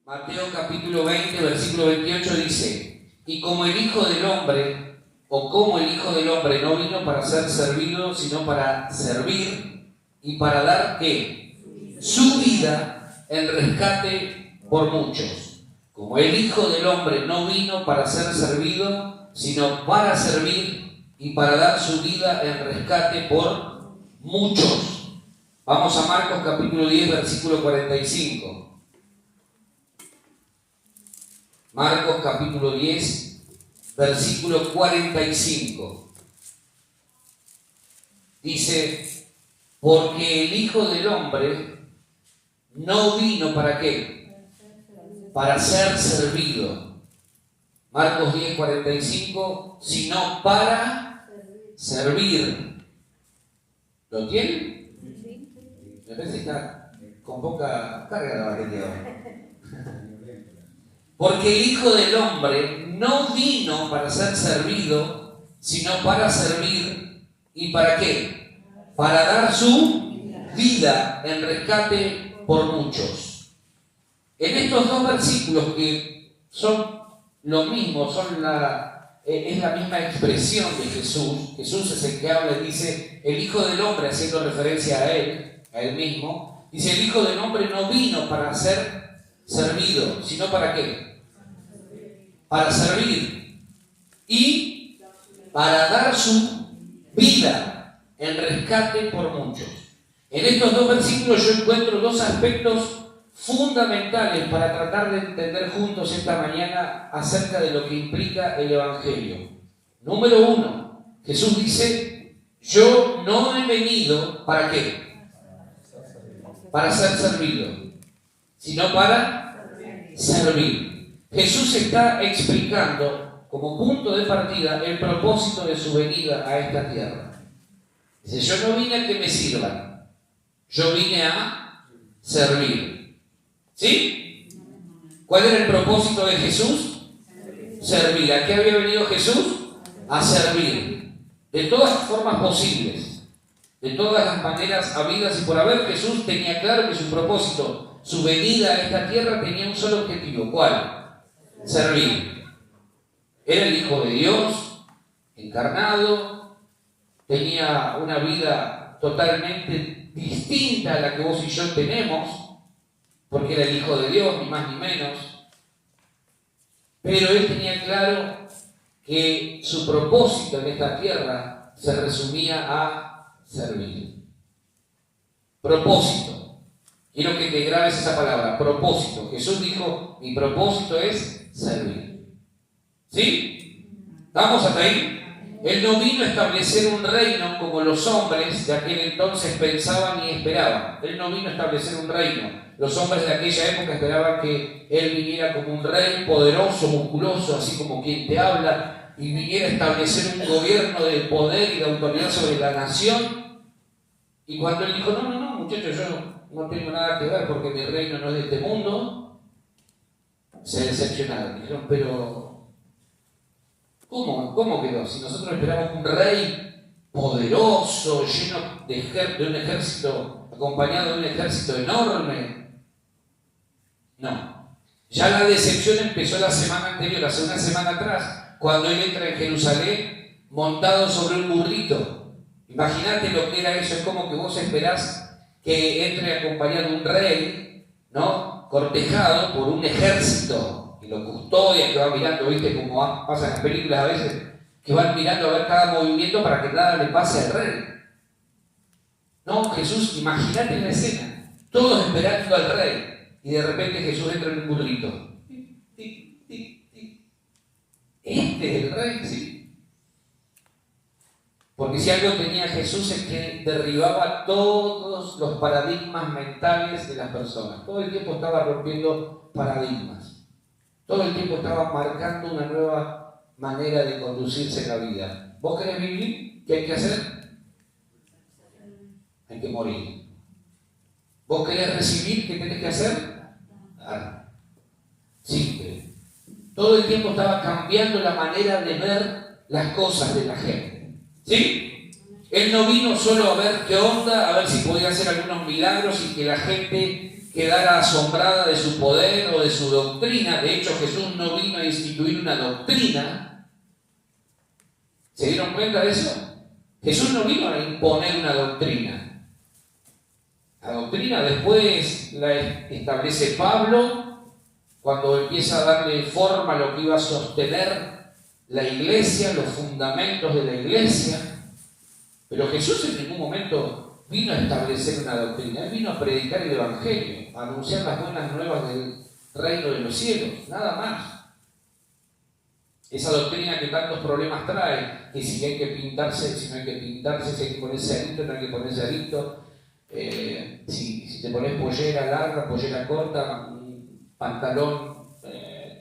Mateo capítulo 20, versículo 28 dice: y como el Hijo del Hombre, o como el Hijo del Hombre no vino para ser servido, sino para servir y para dar ¿qué? Su vida en rescate por muchos. Como el Hijo del Hombre no vino para ser servido, sino para servir y para dar su vida en rescate por muchos. Vamos a Marcos capítulo 10, versículo 45. Marcos capítulo 10, versículo 45. Dice: porque el Hijo del Hombre no vino ¿para qué? Para ser servido. Marcos 10, 45, sino para servir. ¿Lo tienen? Me parece que está con poca carga la batería ahora. Porque el Hijo del Hombre no vino para ser servido, sino para servir. ¿Y para qué? Para dar su vida en rescate por muchos. En estos dos versículos, que son lo mismo, es la misma expresión de Jesús. Jesús es el que habla y dice: el Hijo del Hombre, haciendo referencia a él mismo, dice: el Hijo del Hombre no vino para ser servido, sino ¿para qué? Para servir y para dar su vida en rescate por muchos. En estos dos versículos yo encuentro dos aspectos fundamentales para tratar de entender juntos esta mañana acerca de lo que implica el Evangelio. Número uno, Jesús dice: yo no he venido ¿para qué? Para ser servido, sino para servir. Jesús está explicando como punto de partida el propósito de su venida a esta tierra. Dice: yo no vine a que me sirvan, yo vine a servir. ¿Sí? ¿Cuál era el propósito de Jesús? Servir. ¿A qué había venido Jesús? A servir. De todas las formas posibles, de todas las maneras habidas y por haber. Jesús tenía claro que su propósito, su venida a esta tierra, tenía un solo objetivo. ¿Cuál? Servir. Era el Hijo de Dios encarnado, tenía una vida totalmente distinta a la que vos y yo tenemos, porque era el Hijo de Dios, ni más ni menos. Pero él tenía claro que su propósito en esta tierra se resumía a servir. Propósito. Quiero que te grabes esa palabra, propósito. Jesús dijo: mi propósito es servir. ¿Sí? ¿Vamos hasta ahí? Él no vino a establecer un reino como los hombres de aquel entonces pensaban y esperaban. Él no vino a establecer un reino. Los hombres de aquella época esperaban que Él viniera como un rey poderoso, musculoso, así como quien te habla, y viniera a establecer un gobierno de poder y de autoridad sobre la nación. Y cuando Él dijo: no, muchachos, yo no tengo nada que ver porque mi reino no es de este mundo, se decepcionaron. Dijeron: pero ¿cómo quedó? Si nosotros esperamos un rey poderoso, lleno de un ejército, acompañado de un ejército enorme. No. Ya la decepción empezó la semana anterior, hace una semana atrás, cuando Él entra en Jerusalén montado sobre un burrito. Imagínate lo que era eso. Es como que vos esperás que entre acompañado de un rey, ¿no?, cortejado por un ejército, y lo custodia, que va mirando, ¿viste? Como pasa en las películas a veces, que van mirando a ver cada movimiento para que nada le pase al rey. No, Jesús, imagínate la escena, todos esperando al rey, y de repente Jesús entra en un burrito. Este es el rey, sí. Porque si algo tenía Jesús es que derribaba todos los paradigmas mentales de las personas. Todo el tiempo estaba rompiendo paradigmas. Todo el tiempo estaba marcando una nueva manera de conducirse en la vida. ¿Vos querés vivir? ¿Qué hay que hacer? Hay que morir. ¿Vos querés recibir? ¿Qué tenés que hacer? Dar. Simple. Todo el tiempo estaba cambiando la manera de ver las cosas de la gente. ¿Sí? Él no vino solo a ver qué onda, a ver si podía hacer algunos milagros y que la gente quedara asombrada de su poder o de su doctrina. De hecho, Jesús no vino a instituir una doctrina. ¿Se dieron cuenta de eso? Jesús no vino a imponer una doctrina. La doctrina después la establece Pablo cuando empieza a darle forma a lo que iba a sostener la iglesia, los fundamentos de la iglesia. Pero Jesús en ningún momento vino a establecer una doctrina. Él vino a predicar el Evangelio, a anunciar las buenas nuevas del reino de los cielos, nada más. Esa doctrina que tantos problemas trae, que si hay que pintarse, si no hay que pintarse, si hay que ponerse arito, no hay que ponerse arito, si te pones pollera larga, pollera corta, pantalón,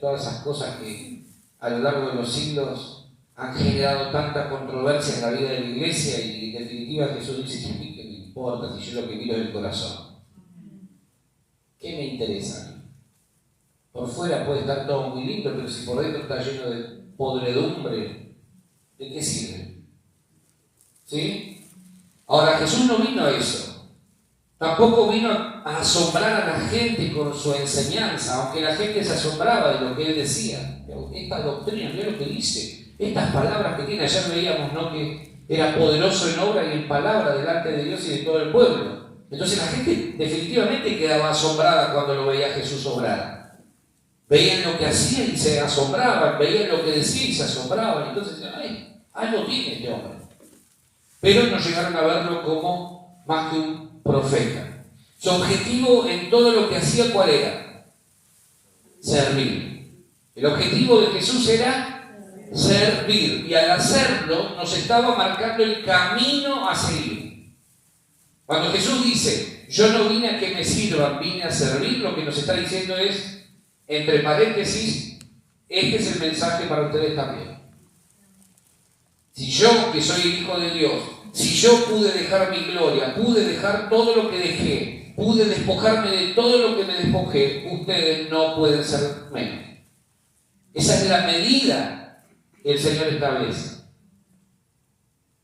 todas esas cosas que a lo largo de los siglos han generado tanta controversia en la vida de la iglesia, y en definitiva Jesús dice: ¿qué me importa si yo lo que miro es el corazón? ¿Qué me interesa a mí? Por fuera puede estar todo muy lindo, pero si por dentro está lleno de podredumbre, ¿de qué sirve? ¿Sí? Ahora, Jesús no vino a eso. Tampoco vino a asombrar a la gente con su enseñanza, aunque la gente se asombraba de lo que él decía. Esta doctrina, mira lo que dice, estas palabras que tiene. Ayer veíamos, ¿no?, que era poderoso en obra y en palabra delante de Dios y de todo el pueblo. Entonces la gente definitivamente quedaba asombrada cuando lo veía Jesús obrar. Veían lo que hacía y se asombraban, veían lo que decía y se asombraban. Entonces, ¡ay, algo tiene este hombre! Pero no llegaron a verlo como más que un profeta. Su objetivo en todo lo que hacía, ¿cuál era? Servir. El objetivo de Jesús era servir, y al hacerlo nos estaba marcando el camino a seguir. Cuando Jesús dice: yo no vine a que me sirvan, vine a servir, lo que nos está diciendo es, entre paréntesis, este es el mensaje para ustedes también. Si yo, que soy el Hijo de Dios, si yo pude dejar mi gloria, pude dejar todo lo que dejé, pude despojarme de todo lo que me despojé, ustedes no pueden ser menos. Esa es la medida que el Señor establece.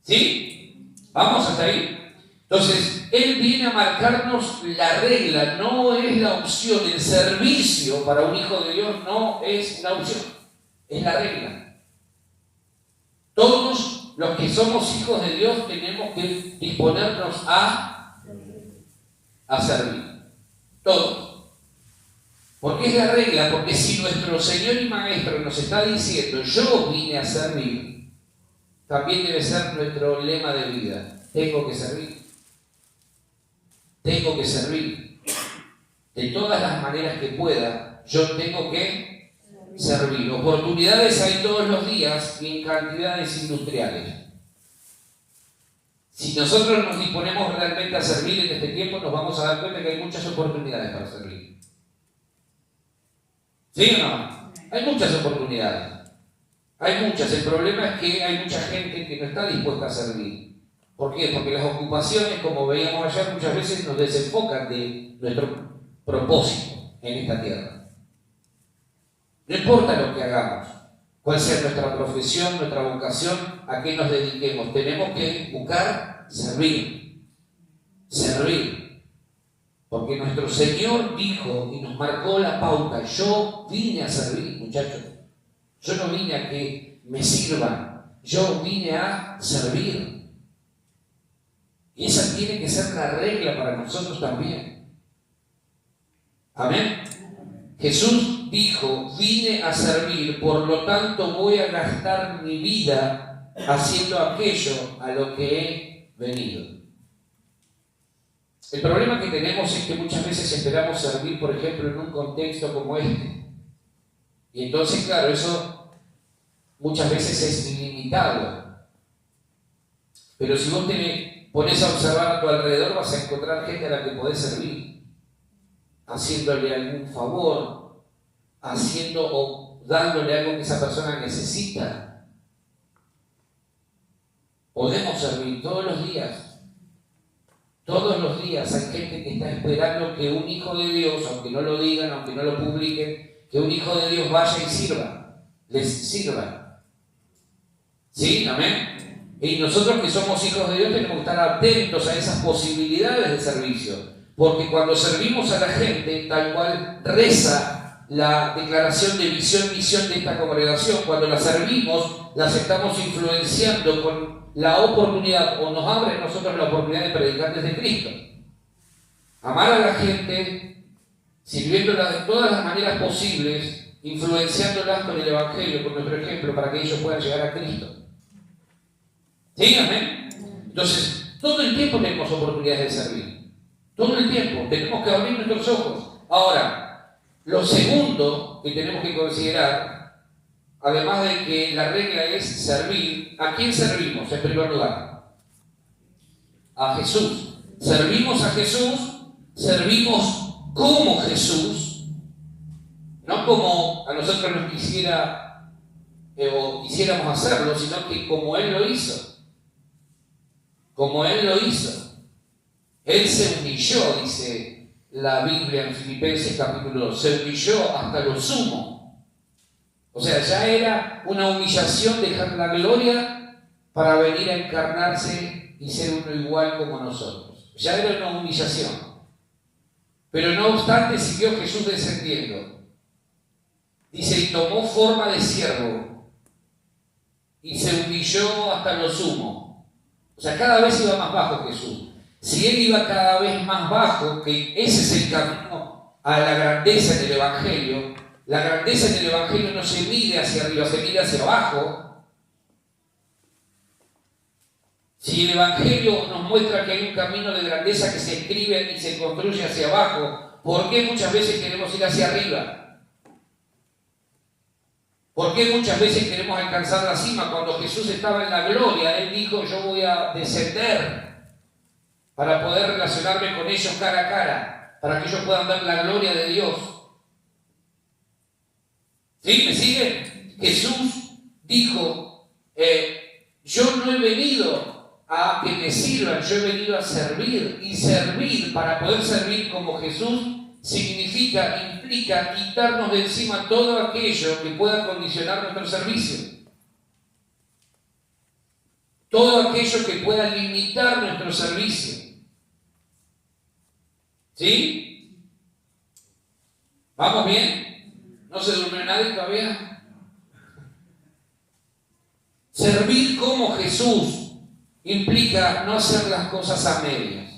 ¿Sí? ¿Vamos hasta ahí? Entonces, Él viene a marcarnos la regla, no es la opción. El servicio para un hijo de Dios no es una opción, es la regla. Todos los que somos hijos de Dios tenemos que disponernos a servir. Todos. Porque es la regla, porque si nuestro Señor y Maestro nos está diciendo: yo vine a servir, también debe ser nuestro lema de vida: tengo que servir. Tengo que servir. De todas las maneras que pueda, yo tengo que servir. Oportunidades hay todos los días y en cantidades industriales. Si nosotros nos disponemos realmente a servir en este tiempo, nos vamos a dar cuenta que hay muchas oportunidades para servir. ¿Sí o no? Hay muchas oportunidades. Hay muchas. El problema es que hay mucha gente que no está dispuesta a servir. ¿Por qué? Porque las ocupaciones, como veíamos ayer, muchas veces nos desenfocan de nuestro propósito en esta tierra. No importa lo que hagamos, cuál sea nuestra profesión, nuestra vocación, a qué nos dediquemos, tenemos que buscar servir. Servir. Porque nuestro Señor dijo y nos marcó la pauta: yo vine a servir, muchachos. Yo no vine a que me sirvan, yo vine a servir. Y esa tiene que ser la regla para nosotros también. Amén. Jesús dijo: vine a servir, por lo tanto voy a gastar mi vida haciendo aquello a lo que he venido. El problema que tenemos es que muchas veces esperamos servir, por ejemplo, en un contexto como este. Y entonces, claro, eso muchas veces es ilimitado. Pero si vos te pones a observar a tu alrededor, vas a encontrar gente a la que podés servir, haciéndole algún favor, haciendo o dándole algo que esa persona necesita. Podemos servir todos los días. Todos los días hay gente que está esperando que un hijo de Dios, aunque no lo digan, aunque no lo publiquen, que un hijo de Dios vaya y sirva, les sirva. ¿Sí? ¿Amén? Y nosotros que somos hijos de Dios tenemos que estar atentos a esas posibilidades de servicio. Porque cuando servimos a la gente, tal cual reza la declaración de visión, misión de esta congregación, cuando la servimos, las estamos influenciando con la oportunidad, o nos abre a nosotros la oportunidad de predicantes de Cristo. Amar a la gente, sirviéndola de todas las maneras posibles, influenciándolas con el Evangelio, con nuestro ejemplo, para que ellos puedan llegar a Cristo. ¿Sí? Amén. Entonces, todo el tiempo tenemos oportunidades de servir. Todo el tiempo. Tenemos que abrir nuestros ojos. Ahora, lo segundo que tenemos que considerar, además de que la regla es servir, ¿a quién servimos en primer lugar? A Jesús. Servimos a Jesús, servimos como Jesús, no como a nosotros nos quisiera o quisiéramos hacerlo, sino que como Él lo hizo. Como Él lo hizo. Él se humilló, dice la Biblia en Filipenses capítulo 2, se humilló hasta lo sumo. O sea, ya era una humillación dejar la gloria para venir a encarnarse y ser uno igual como nosotros. Ya era una humillación. Pero no obstante siguió Jesús descendiendo. Dice, y tomó forma de siervo y se humilló hasta lo sumo. O sea, cada vez iba más bajo Jesús. Si Él iba cada vez más bajo, que ese es el camino a la grandeza en el Evangelio, la grandeza en el Evangelio no se mide hacia arriba, se mide hacia abajo. Si el Evangelio nos muestra que hay un camino de grandeza que se escribe y se construye hacia abajo, ¿por qué muchas veces queremos ir hacia arriba? ¿Por qué muchas veces queremos alcanzar la cima? Cuando Jesús estaba en la gloria, Él dijo, yo voy a descender para poder relacionarme con ellos cara a cara, para que ellos puedan ver la gloria de Dios. ¿Sí? ¿Me siguen? Jesús dijo, yo no he venido a que me sirvan, yo he venido a servir. Y servir, para poder servir como Jesús, implica quitarnos de encima todo aquello que pueda condicionar nuestro servicio. Todo aquello que pueda limitar nuestro servicio. ¿Sí? ¿Vamos bien? ¿No se durmió nadie todavía? Servir como Jesús implica no hacer las cosas a medias.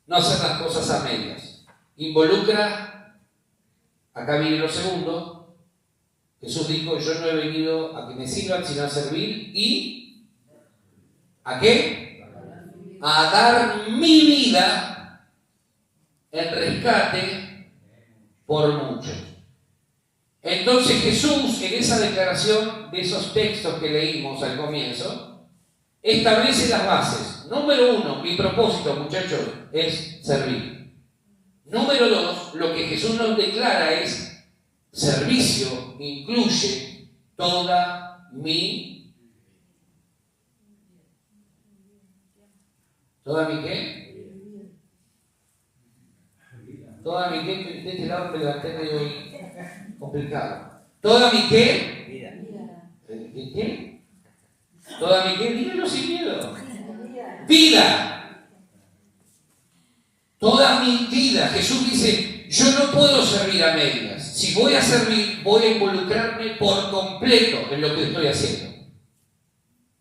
No hacer las cosas a medias. Involucra, acá viene lo segundo, Jesús dijo, yo no he venido a que me sirvan, sino a servir y ¿a qué? A dar mi vida en rescate por muchos. Entonces Jesús, en esa declaración de esos textos que leímos al comienzo, establece las bases. Número 1, mi propósito, muchachos, es servir. Número 2, lo que Jesús nos declara es servicio, incluye toda mi... ¿Toda mi qué? Toda mi qué, de este lado me levanté medio complicado. ¿Toda mi qué? ¿Qué? ¿Toda mi qué? Dímelo sin miedo. Vida. Toda mi vida. Jesús dice, yo no puedo servir a medias. Si voy a servir, voy a involucrarme por completo en lo que estoy haciendo.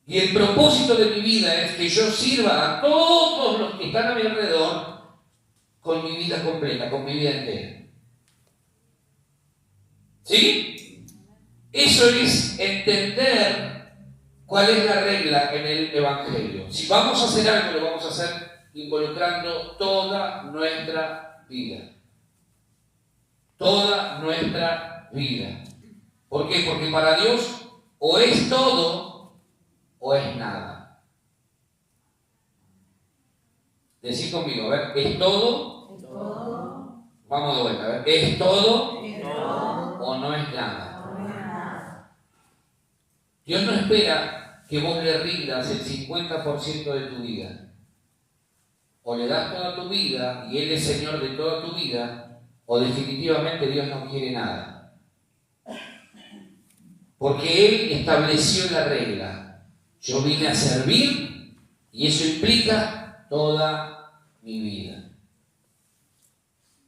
Y el propósito de mi vida es que yo sirva a todos los que están a mi alrededor con mi vida completa, con mi vida entera. ¿Sí? Eso es entender cuál es la regla en el Evangelio. Si vamos a hacer algo, lo vamos a hacer involucrando toda nuestra vida. Toda nuestra vida. ¿Por qué? Porque para Dios o es todo o es nada. Decid conmigo, a ver, ¿es todo? ¿Es todo? Vamos de vuelta, a ver, ¿es todo? ¿Es todo? ¿O no es nada? No es nada. Dios no espera que vos le rindas el 50% de tu vida. O le das toda tu vida y Él es Señor de toda tu vida, o definitivamente Dios no quiere nada. Porque Él estableció la regla. Yo vine a servir y eso implica toda mi vida.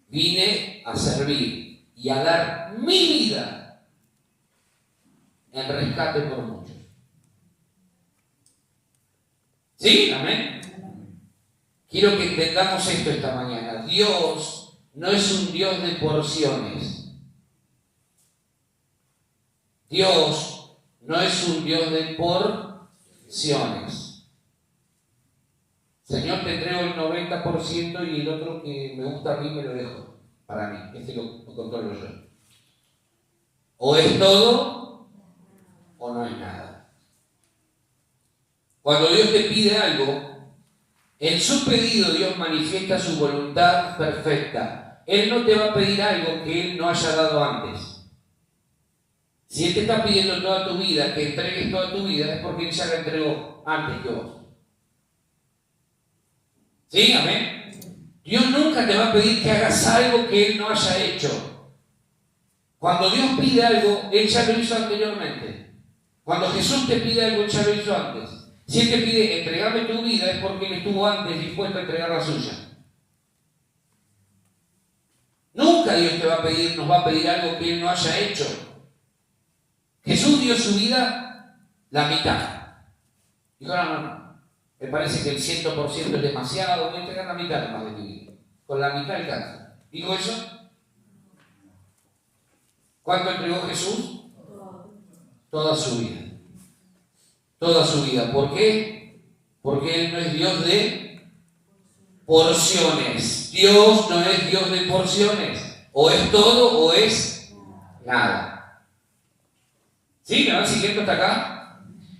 Vine a servir y a dar mi vida en rescate por muchos. ¿Sí? Amén. Quiero que entendamos esto esta mañana. Dios no es un Dios de porciones. Dios no es un Dios de porciones. Señor, te entrego el 90% y el otro que me gusta a mí me lo dejo para mí. Este lo controlo yo. O es todo o no es nada. Cuando Dios te pide algo, en su pedido Dios manifiesta su voluntad perfecta. Él no te va a pedir algo que Él no haya dado antes. Si Él te está pidiendo toda tu vida, que entregues toda tu vida, es porque Él ya la entregó antes que vos. ¿Sí? Amén. Dios nunca te va a pedir que hagas algo que Él no haya hecho. Cuando Dios pide algo, Él ya lo hizo anteriormente. Cuando Jesús te pide algo, Él ya lo hizo antes. Si Él te pide entregame tu vida, es porque Él estuvo antes dispuesto a entregar la suya. Nunca Dios nos va a pedir algo que Él no haya hecho. Jesús dio su vida la mitad. Dijo, no. Me parece que el 100% es demasiado, voy a entregar la mitad más de mi vida. Con la mitad alcanza. ¿Dijo eso? ¿Cuánto entregó Jesús? Toda su vida. Toda su vida. ¿Por qué? Porque Él no es Dios de porciones. Dios no es Dios de porciones. O es todo o es nada. ¿Sí? ¿Me van siguiendo hasta acá?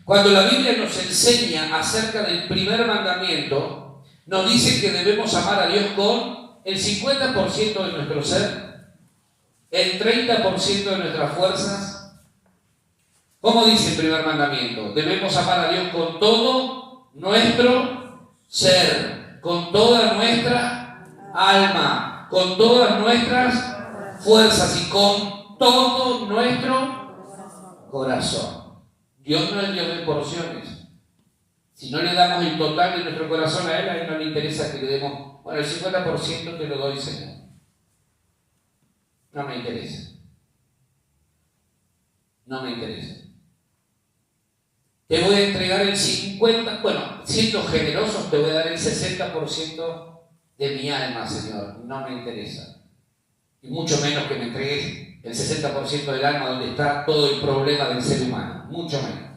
Cuando la Biblia nos enseña acerca del primer mandamiento, nos dice que debemos amar a Dios con el 50% de nuestro ser, el 30% de nuestras fuerzas. ¿Cómo dice el primer mandamiento? Debemos amar a Dios con todo nuestro ser, con toda nuestra alma, con todas nuestras fuerzas y con todo nuestro corazón. Dios no es Dios de porciones. Si no le damos el total de nuestro corazón a Él no le interesa que le demos, bueno, el 50% te lo doy, Señor. No me interesa. No me interesa. Te voy a entregar el 50%, bueno, siendo generosos, te voy a dar el 60% de mi alma, Señor. No me interesa. Y mucho menos que me entregues el 60% del alma donde está todo el problema del ser humano. Mucho menos.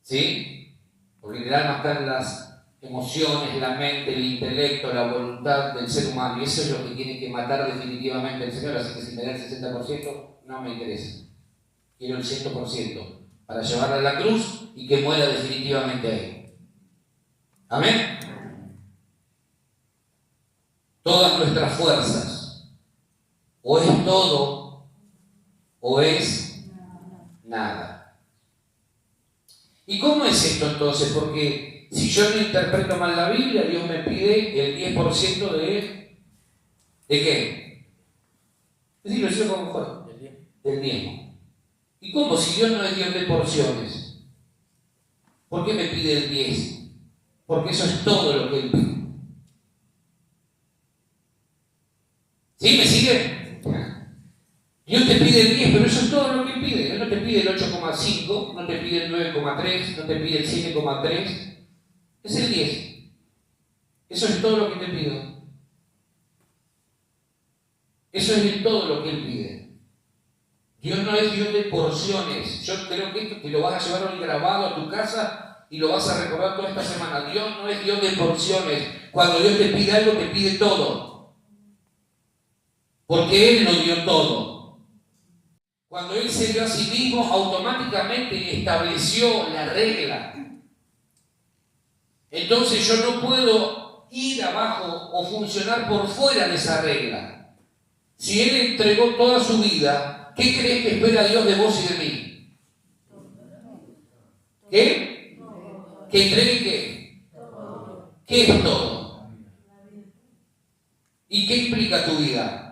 ¿Sí? Porque el alma está en las emociones, la mente, el intelecto, la voluntad del ser humano. Y eso es lo que tiene que matar definitivamente el Señor. Así que si me da el 60%, no me interesa. Quiero el 100% para llevarla a la cruz y que muera definitivamente ahí. Amén. Todas nuestras fuerzas. O es todo o es nada. ¿Y cómo es esto entonces? Porque si yo no interpreto mal la Biblia, Dios me pide el 10% ¿de qué? Es decir, lo hice como mejor. Del diezmo. ¿Y cómo? Si Dios no es Dios de porciones, ¿por qué me pide el 10? Porque eso es todo lo que Él pide. ¿Sí? ¿Me sigue? Dios te pide el 10, pero eso es todo lo que Él pide. Él no te pide el 8,5, no te pide el 9,3, no te pide el 7,3. Es el 10. Eso es todo lo que te pido. Eso es todo lo que Él pide. Dios no es Dios de porciones. Yo creo que esto te lo vas a llevar hoy grabado a tu casa y lo vas a recordar toda esta semana. Dios no es Dios de porciones. Cuando Dios te pide algo, te pide todo. Porque Él lo dio todo. Cuando Él se dio a sí mismo, automáticamente estableció la regla. Entonces yo no puedo ir abajo o funcionar por fuera de esa regla. Si Él entregó toda su vida, ¿qué crees que espera Dios de vos y de mí? ¿Qué? ¿Que entregue qué? ¿Qué es todo? ¿Y qué implica tu vida?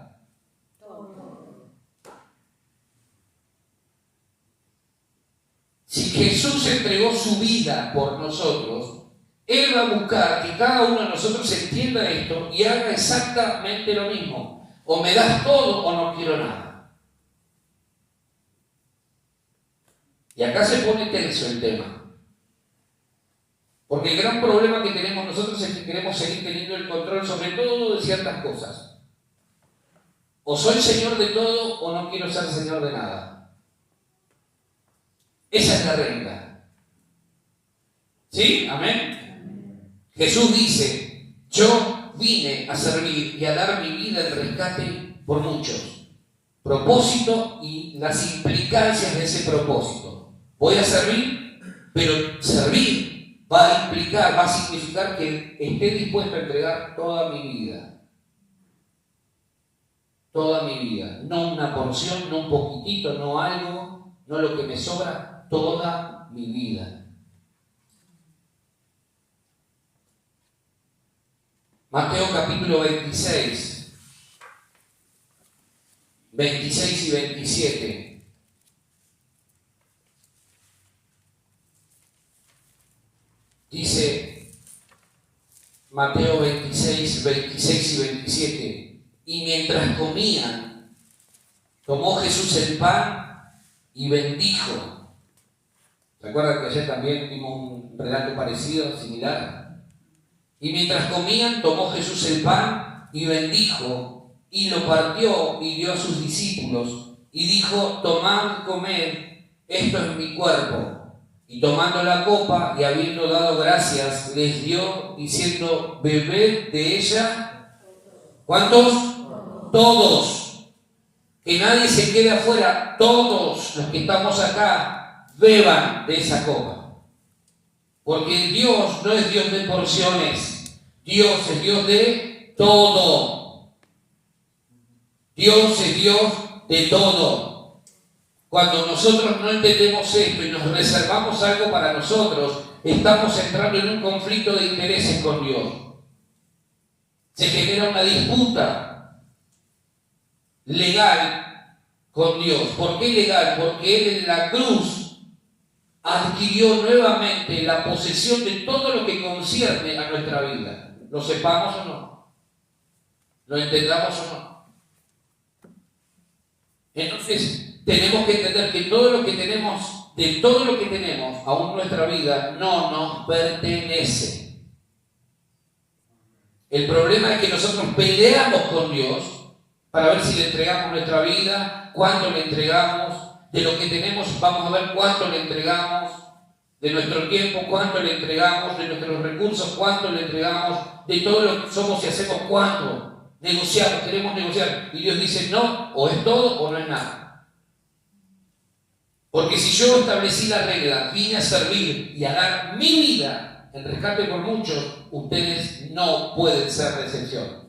Si Jesús entregó su vida por nosotros, Él va a buscar que cada uno de nosotros entienda esto y haga exactamente lo mismo. O me das todo o no quiero nada. Y acá se pone tenso el tema. Porque el gran problema que tenemos nosotros es que queremos seguir teniendo el control sobre todo de ciertas cosas. O soy señor de todo o no quiero ser señor de nada. Esa es la regla. ¿Sí? Amén. Jesús dice, yo vine a servir y a dar mi vida en rescate por muchos. Propósito y las implicancias de ese propósito. Voy a servir, pero servir va a implicar, va a significar que esté dispuesto a entregar toda mi vida. Toda mi vida. No una porción, no un poquitito, no algo, no lo que me sobra, toda mi vida. Mateo capítulo 26, 26 y 27. Dice Mateo 26, 26 y 27. Y mientras comían, tomó Jesús el pan y bendijo. ¿Se acuerdan que ayer también vimos un relato parecido, similar? Y mientras comían, tomó Jesús el pan y bendijo, y lo partió y dio a sus discípulos, y dijo, tomad, comed, esto es mi cuerpo. Y tomando la copa y habiendo dado gracias, les dio, diciendo, bebed de ella. ¿Cuántos? Todos. Que nadie se quede afuera. Todos los que estamos acá, beban de esa copa. Porque Dios no es Dios de porciones. Dios es Dios de todo. Dios es Dios de todo. Cuando nosotros no entendemos esto y nos reservamos algo para nosotros, estamos entrando en un conflicto de intereses con Dios. Se genera una disputa legal con Dios. ¿Por qué legal? Porque Él en la cruz adquirió nuevamente la posesión de todo lo que concierne a nuestra vida. ¿Lo sepamos o no? ¿Lo entendamos o no? Entonces, tenemos que entender que todo lo que tenemos, de todo lo que tenemos aún en nuestra vida, no nos pertenece. El problema es que nosotros peleamos con Dios para ver si le entregamos nuestra vida, cuánto le entregamos, de lo que tenemos vamos a ver cuánto le entregamos, de nuestro tiempo cuánto le entregamos, de nuestros recursos cuánto le entregamos, de todo lo que somos y hacemos cuánto. Negociamos, queremos negociar. Y Dios dice no, o es todo o no es nada. Porque si yo establecí la regla, vine a servir y a dar mi vida en rescate por muchos, ustedes no pueden ser de excepción.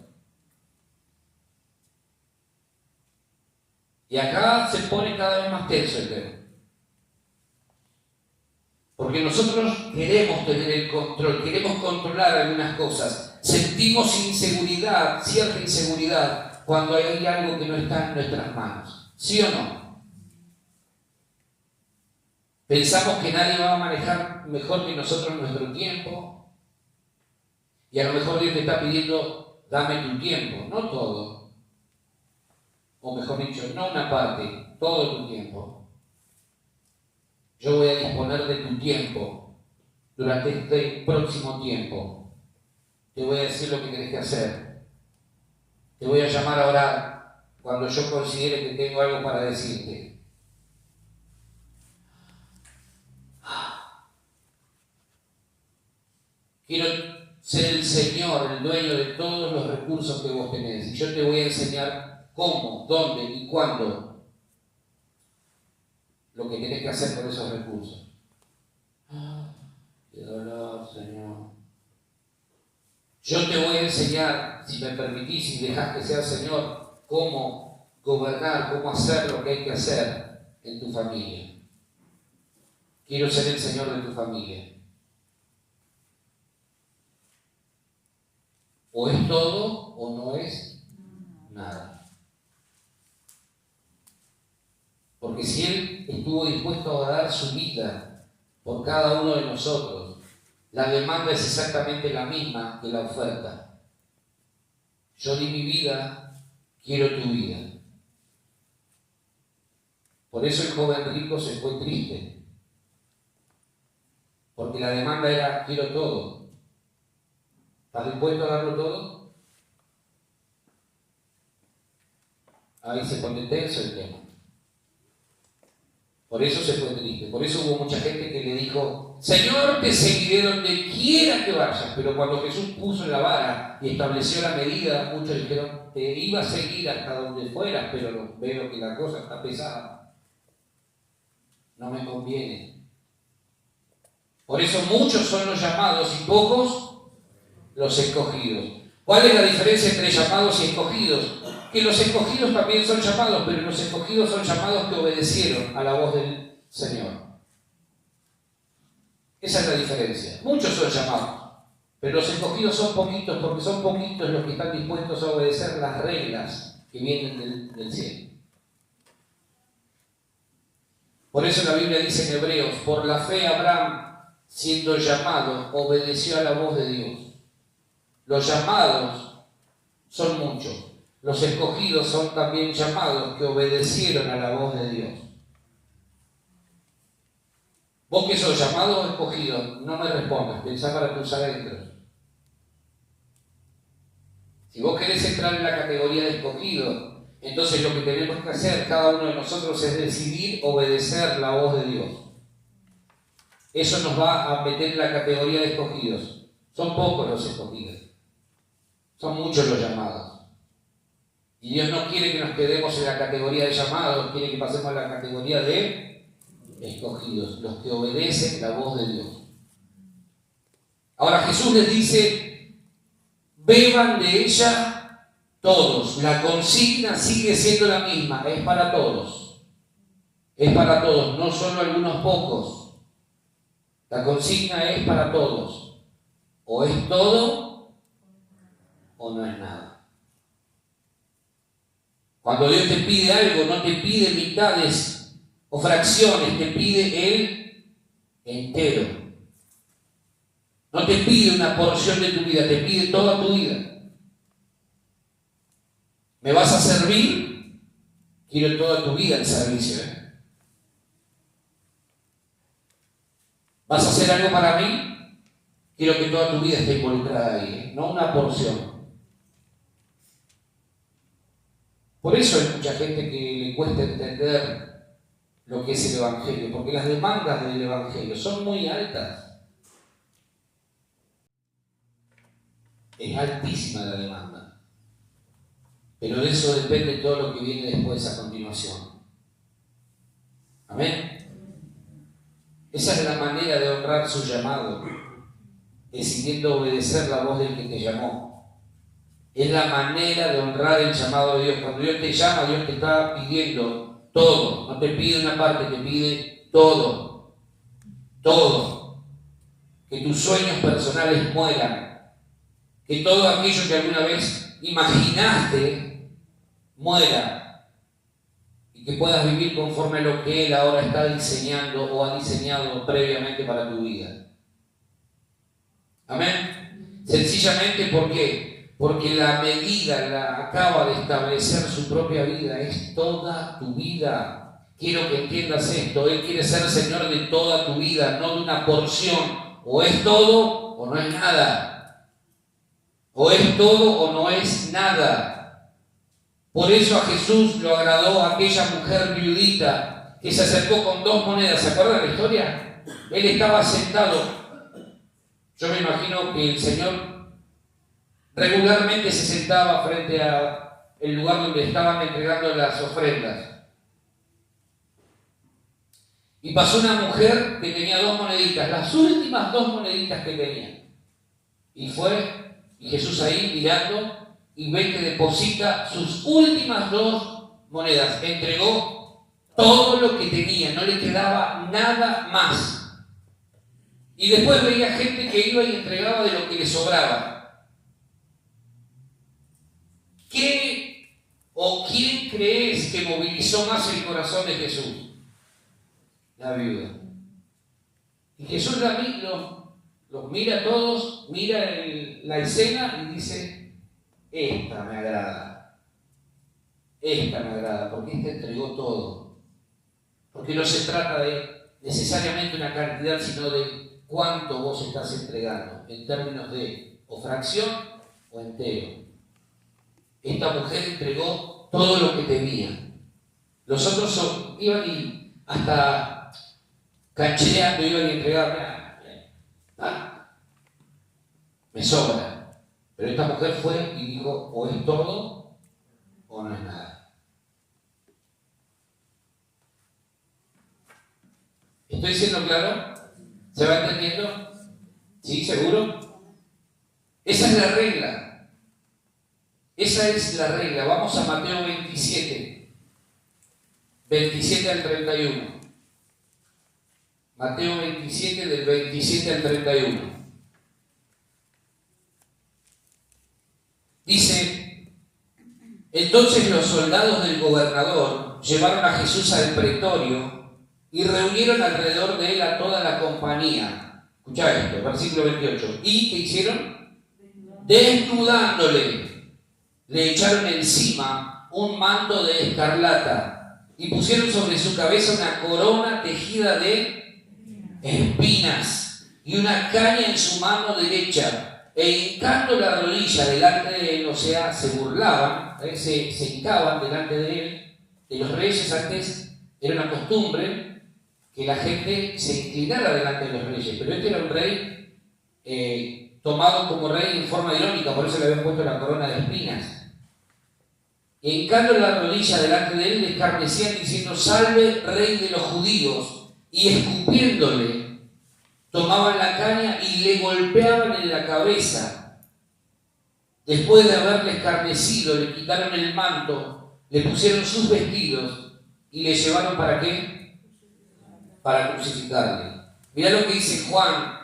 Y acá se pone cada vez más tenso el tema. Porque nosotros queremos tener el control, queremos controlar algunas cosas. Sentimos inseguridad, cierta inseguridad, cuando hay algo que no está en nuestras manos. ¿Sí o no? Pensamos que nadie va a manejar mejor que nosotros nuestro tiempo. Y a lo mejor Dios te está pidiendo, dame tu tiempo, no todo. O mejor dicho, no una parte, todo tu tiempo. Yo voy a disponer de tu tiempo durante este próximo tiempo. Te voy a decir lo que tienes que hacer. Te voy a llamar a orar cuando yo considere que tengo algo para decirte. Quiero ser el Señor, el dueño de todos los recursos que vos tenés. Y yo te voy a enseñar cómo, dónde y cuándo lo que tenés que hacer con esos recursos. Qué dolor, Señor. Yo te voy a enseñar, si me permitís y dejás que sea Señor, cómo gobernar, cómo hacer lo que hay que hacer en tu familia. Quiero ser el Señor de tu familia. O es todo o no es nada. Porque si Él estuvo dispuesto a dar su vida por cada uno de nosotros, la demanda es exactamente la misma que la oferta. Yo di mi vida, quiero tu vida. Por eso el joven rico se fue triste, porque la demanda era: quiero todo. ¿Estás dispuesto a darlo todo? Ahí se pone tenso el tema. Por eso se fue triste. Por eso hubo mucha gente que le dijo: Señor, te seguiré donde quiera que vayas. Pero cuando Jesús puso la vara y estableció la medida, muchos dijeron: te iba a seguir hasta donde fueras, pero veo que la cosa está pesada. No me conviene. Por eso muchos son los llamados y pocos los escogidos. ¿Cuál es la diferencia entre llamados y escogidos? Que los escogidos también son llamados, pero los escogidos son llamados que obedecieron a la voz del Señor. Esa es la diferencia. Muchos son llamados, pero los escogidos son poquitos, porque son poquitos los que están dispuestos a obedecer las reglas que vienen del cielo. Por eso la Biblia dice en Hebreos: por la fe Abraham, siendo llamado, obedeció a la voz de Dios. Los llamados son muchos. Los escogidos son también llamados que obedecieron a la voz de Dios. Vos que sos llamado o escogido, no me respondas, pensá para tus adentros. Si vos querés entrar en la categoría de escogido, entonces lo que tenemos que hacer cada uno de nosotros es decidir obedecer la voz de Dios. Eso nos va a meter en la categoría de escogidos. Son pocos los escogidos. Son muchos los llamados. Y Dios no quiere que nos quedemos en la categoría de llamados, quiere que pasemos a la categoría de escogidos, los que obedecen la voz de Dios. Ahora Jesús les dice: beban de ella todos. La consigna sigue siendo la misma, es para todos. Es para todos, no solo algunos pocos. La consigna es para todos. O es todo o no es nada. Cuando Dios te pide algo, no te pide mitades o fracciones, te pide el entero. No te pide una porción de tu vida, te pide toda tu vida. ¿Me vas a servir? Quiero toda tu vida en servicio. ¿Vas a hacer algo para mí? Quiero que toda tu vida esté involucrada ahí, no una porción. Por eso hay mucha gente que le cuesta entender lo que es el Evangelio, porque las demandas del Evangelio son muy altas. Es altísima la demanda. Pero de eso depende todo lo que viene después a continuación. Amén. Esa es la manera de honrar su llamado, decidiendo obedecer la voz del que te llamó. Es la manera de honrar el llamado de Dios. Cuando Dios te llama, Dios te está pidiendo todo. No te pide una parte, te pide todo. Todo. Que tus sueños personales mueran. Que todo aquello que alguna vez imaginaste muera. Y que puedas vivir conforme a lo que Él ahora está diseñando o ha diseñado previamente para tu vida. Amén. Sencillamente, ¿por qué? Porque la medida la acaba de establecer su propia vida, es toda tu vida. Quiero que entiendas esto: Él quiere ser Señor de toda tu vida, no de una porción. O es todo o no es nada. O es todo o no es nada. Por eso a Jesús lo agradó aquella mujer viudita que se acercó con 2 monedas. ¿Se acuerdan de la historia? Él estaba sentado. Yo me imagino que el Señor regularmente se sentaba frente a el lugar donde estaban entregando las ofrendas. Y pasó una mujer que tenía 2 moneditas, las últimas 2 moneditas que tenía. Y fue, y Jesús ahí mirando, y ve que deposita sus últimas 2 monedas. Entregó todo lo que tenía, no le quedaba nada más. Y después veía gente que iba y entregaba de lo que le sobraba. ¿Qué o quién crees que movilizó más el corazón de Jesús? La viuda. Y Jesús la los mira a todos, mira la escena y dice, esta me agrada, porque esta entregó todo. Porque no se trata de necesariamente una cantidad, sino de cuánto vos estás entregando, en términos de o fracción o entero. Esta mujer entregó todo lo que tenía. Los otros iban y hasta canchereando, iban y entregaban, me sobra. Pero esta mujer fue y dijo, o es todo o no es nada. ¿Estoy siendo claro? ¿Se va entendiendo? ¿Sí? ¿Seguro? Esa es la regla. Esa es la regla. Vamos a Mateo 27. 27 al 31. Mateo 27, del 27 al 31. Dice, entonces los soldados del gobernador llevaron a Jesús al pretorio y reunieron alrededor de él a toda la compañía. Escuchá esto, versículo 28. ¿Y qué hicieron? Desnudándole, le echaron encima un manto de escarlata y pusieron sobre su cabeza una corona tejida de espinas y una caña en su mano derecha. E hincando la rodilla delante de él, o sea, se burlaban, se hincaban delante de él, de los reyes. Antes era una costumbre que la gente se inclinara delante de los reyes, pero este era un rey tomado como rey en forma irónica, por eso le habían puesto la corona de espinas. E hincando la rodilla delante de él, le escarnecían diciendo, salve, rey de los judíos, y escupiéndole, tomaban la caña y le golpeaban en la cabeza. Después de haberle escarnecido, le quitaron el manto, le pusieron sus vestidos y le llevaron ¿para qué? Para crucificarle. Mirá lo que dice Juan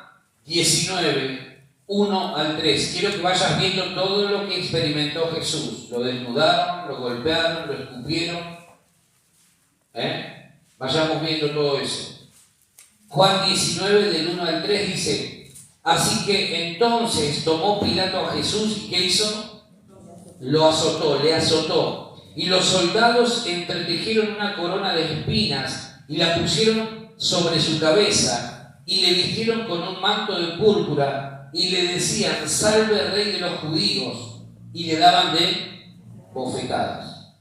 19, 1 al 3. Quiero que vayas viendo todo lo que experimentó Jesús. Lo desnudaron, lo golpearon, lo escupieron. Vayamos viendo todo eso. Juan 19, del 1 al 3 dice, así que entonces tomó Pilato a Jesús y ¿qué hizo? Lo azotó, le azotó. Y los soldados entretejieron una corona de espinas y la pusieron sobre su cabeza y le vistieron con un manto de púrpura y le decían, salve rey de los judíos, y le daban de bofetadas.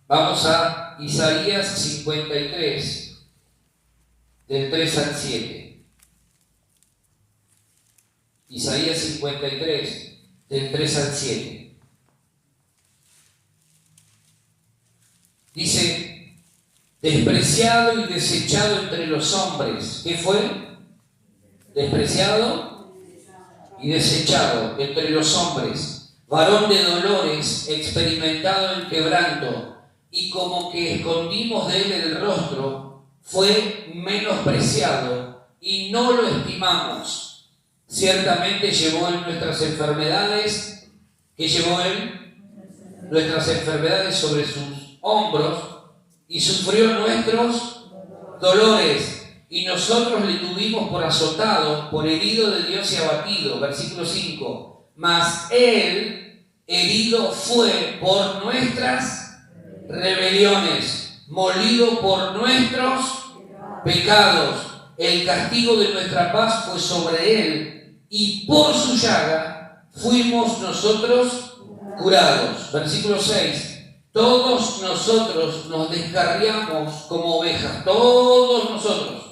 Vamos a Isaías 53, del 3 al 7. Isaías 53, del 3 al 7. Dice, despreciado y desechado entre los hombres. ¿Qué fue? Despreciado y desechado entre los hombres. Varón de dolores, experimentado en quebranto, y como que escondimos de él el rostro, fue menospreciado y no lo estimamos. Ciertamente llevó él nuestras enfermedades. ¿Qué llevó él? Nuestras enfermedades sobre sus hombros y sufrió nuestros dolores. Y nosotros le tuvimos por azotado, por herido de Dios y abatido. Versículo 5. Mas él herido fue por nuestras rebeliones, molido por nuestros pecados. El castigo de nuestra paz fue sobre él, y por su llaga fuimos nosotros curados. Versículo 6. Todos nosotros nos descarriamos como ovejas, todos nosotros.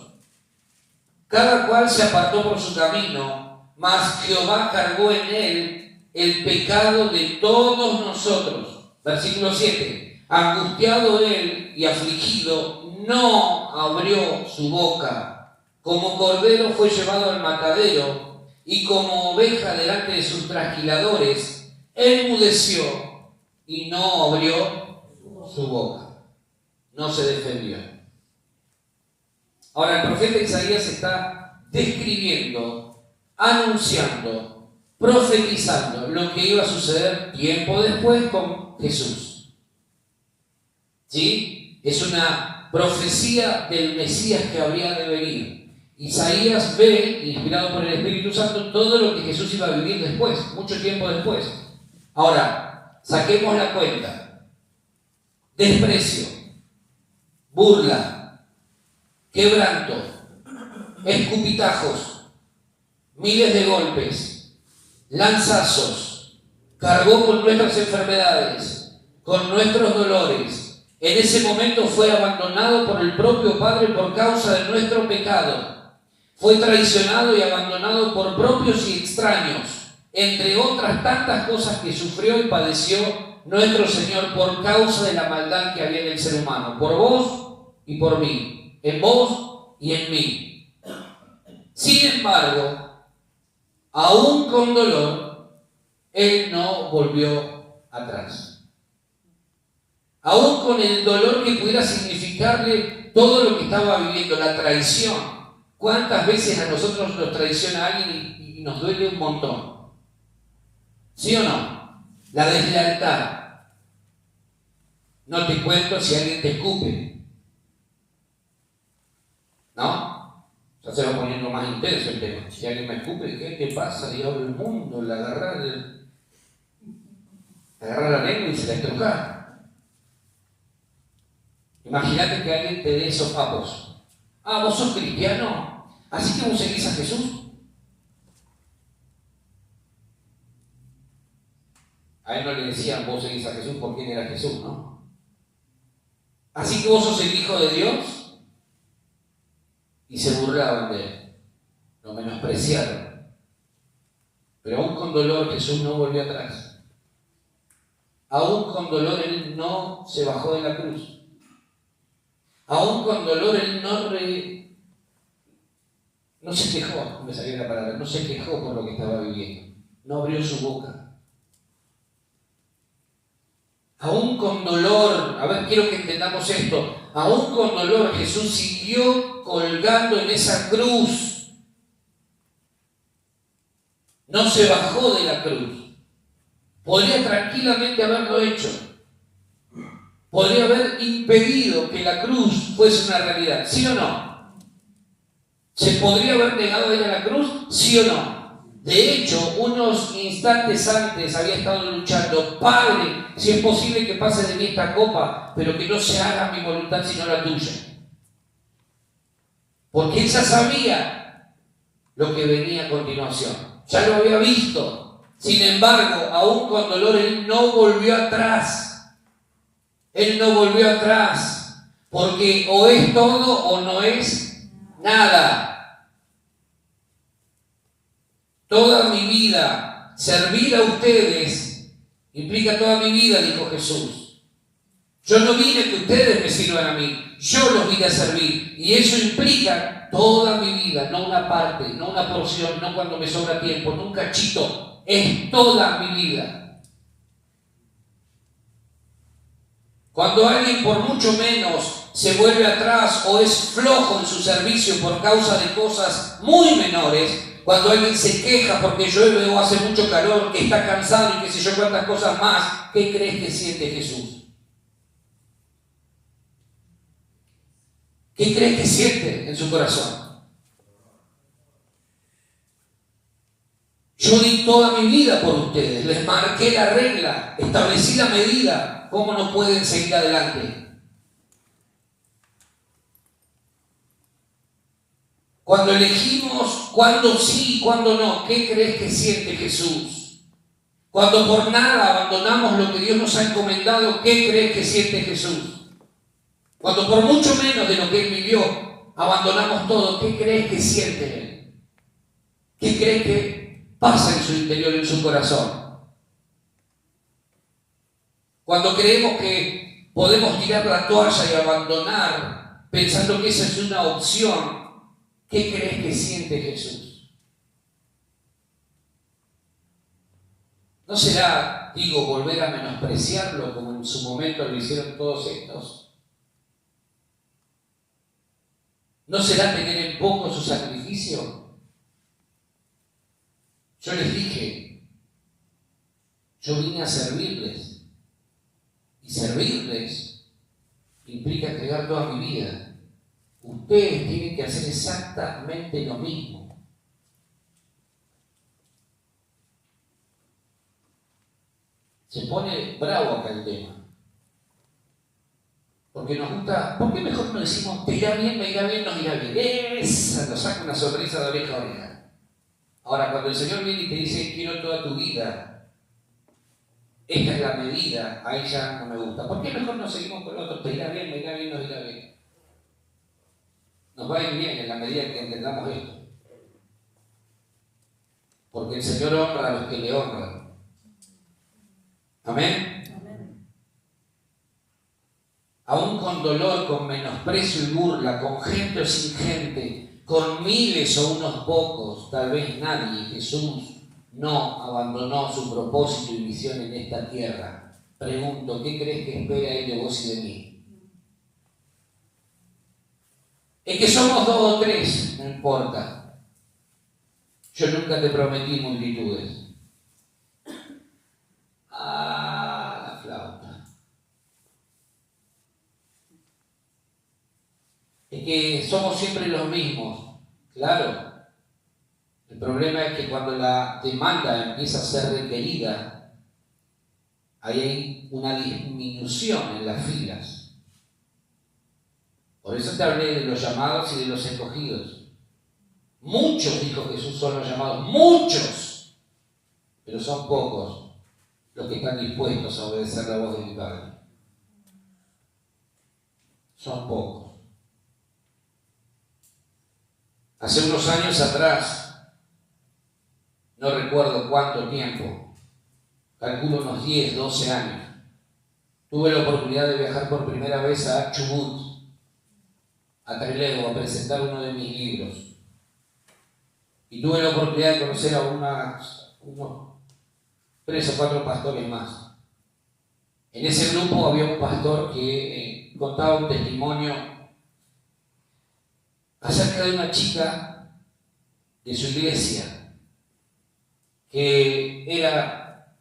Cada cual se apartó por su camino, mas Jehová cargó en él el pecado de todos nosotros. Versículo 7. Angustiado él y afligido, no abrió su boca. Como cordero fue llevado al matadero, y como oveja delante de sus trasquiladores, enmudeció y no abrió su boca. No se defendió. Ahora el profeta Isaías está describiendo, anunciando, profetizando lo que iba a suceder tiempo después con Jesús. ¿Sí? Es una profecía del Mesías que habría de venir. Isaías ve, inspirado por el Espíritu Santo, todo lo que Jesús iba a vivir después, mucho tiempo después. Ahora, saquemos la cuenta. Desprecio, burla, quebranto, escupitajos, miles de golpes, lanzazos, cargó con nuestras enfermedades, con nuestros dolores. En ese momento fue abandonado por el propio Padre por causa de nuestro pecado. Fue traicionado y abandonado por propios y extraños, entre otras tantas cosas que sufrió y padeció nuestro Señor por causa de la maldad que había en el ser humano, por vos y por mí, en vos y en mí. Sin embargo, aún con dolor, Él no volvió atrás. Aún con el dolor que pudiera significarle todo lo que estaba viviendo, la traición. ¿Cuántas veces a nosotros nos traiciona alguien y nos duele un montón? ¿Sí o no? La deslealtad. No te cuento si alguien te escupe. ¿No? Ya se va poniendo más intenso el tema. Si alguien me escupe, ¿qué te pasa? Dios del mundo, le agarra la lengua y se la estruja. Imagínate que alguien te dé esos papos. Ah, vos sos cristiano. Así que vos seguís a Jesús. A él no le decían vos seguís a Jesús por quién era Jesús, ¿no? Así que vos sos el Hijo de Dios. Y se burlaban de él. Lo menospreciaron. Pero aún con dolor Jesús no volvió atrás. Aún con dolor Él no se bajó de la cruz. Aún con dolor Él no se quejó, me salió la palabra, no se quejó por lo que estaba viviendo. No abrió su boca. Aún con dolor, a ver, quiero que entendamos esto, aún con dolor Jesús siguió colgando en esa cruz. No se bajó de la cruz. Podría tranquilamente haberlo hecho. Podría haber impedido que la cruz fuese una realidad, ¿sí o no? ¿Se podría haber negado a ir a la cruz? ¿Sí o no? De hecho, unos instantes antes había estado luchando: Padre, si es posible que pase de mí esta copa, pero que no se haga mi voluntad sino la tuya. Porque él ya sabía lo que venía a continuación. Ya lo había visto. Sin embargo, aún con dolor, él no volvió atrás. Él no volvió atrás. Porque o es todo o no es nada. Toda mi vida, servir a ustedes, implica toda mi vida, dijo Jesús. Yo no vine que ustedes me sirvan a mí, yo los vine a servir. Y eso implica toda mi vida, no una parte, no una porción, no cuando me sobra tiempo, no un cachito. Es toda mi vida. Cuando alguien por mucho menos se vuelve atrás o es flojo en su servicio por causa de cosas muy menores, cuando alguien se queja porque llueve o hace mucho calor, que está cansado y qué sé yo cuántas cosas más, ¿qué crees que siente Jesús? ¿Qué crees que siente en su corazón? Yo di toda mi vida por ustedes, les marqué la regla, establecí la medida, ¿cómo no pueden seguir adelante? Cuando elegimos cuándo sí y cuándo no, ¿qué crees que siente Jesús? Cuando por nada abandonamos lo que Dios nos ha encomendado, ¿qué crees que siente Jesús? Cuando por mucho menos de lo que Él vivió, abandonamos todo, ¿qué crees que siente Él? ¿Qué crees que pasa en su interior, en su corazón? Cuando creemos que podemos tirar la toalla y abandonar, pensando que esa es una opción, ¿qué crees que siente Jesús? ¿No será, digo, volver a menospreciarlo como en su momento lo hicieron todos estos? ¿No será tener en poco su sacrificio? Yo les dije, yo vine a servirles. Y servirles implica entregar toda mi vida. ustedes tienen que hacer exactamente lo mismo. Se pone bravo acá el tema. Porque nos gusta, ¿por qué mejor no decimos, te irá bien, me irá bien, nos irá bien? Esa nos saca una sonrisa de oreja a oreja. Ahora, cuando el Señor viene y te dice, quiero toda tu vida, esta es la medida, a ella no me gusta. ¿Por qué mejor no seguimos con otros? Te irá bien, me irá bien, nos irá bien. Nos va a ir bien en la medida que entendamos esto. Porque el Señor honra a los que le honran. Amén. Aún con dolor, con menosprecio y burla, con gente o sin gente, con miles o unos pocos, tal vez nadie, Jesús no abandonó su propósito y misión en esta tierra. Pregunto, ¿qué crees que espera Él de vos y de mí? Es que somos 2 o 3, no importa. Yo nunca te prometí multitudes. La flauta. Es que somos siempre los mismos, claro. El problema es que cuando la demanda empieza a ser requerida, hay una disminución en las filas. Por eso te hablé de los llamados y de los escogidos. Muchos, dijo Jesús, son los llamados, muchos, pero son pocos los que están dispuestos a obedecer la voz de mi Padre. Son pocos. Hace unos años atrás, no recuerdo cuánto tiempo, calculo unos 10, 12 años, tuve la oportunidad de viajar por primera vez a Chubut, a Trelew, a presentar uno de mis libros. Y tuve la oportunidad de conocer a unos 3 o 4 pastores más. En ese grupo había un pastor que contaba un testimonio acerca de una chica de su iglesia que era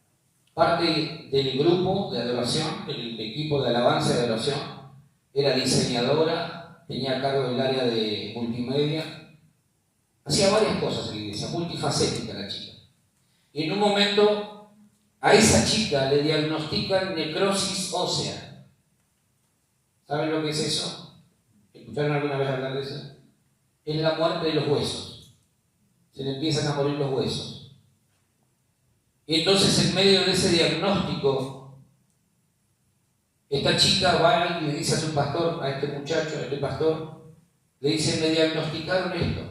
parte del grupo de adoración, del equipo de alabanza y de adoración, era diseñadora, tenía a cargo del área de multimedia, hacía varias cosas en la iglesia, multifacética la chica. Y en un momento a esa chica le diagnostican necrosis ósea. ¿Saben lo que es eso? ¿Escucharon alguna vez hablar de eso? Es la muerte de los huesos. Se le empiezan a morir los huesos. Y entonces, en medio de ese diagnóstico, esta chica va y le dice a su pastor, a este muchacho, a este pastor, le dice, me diagnosticaron esto.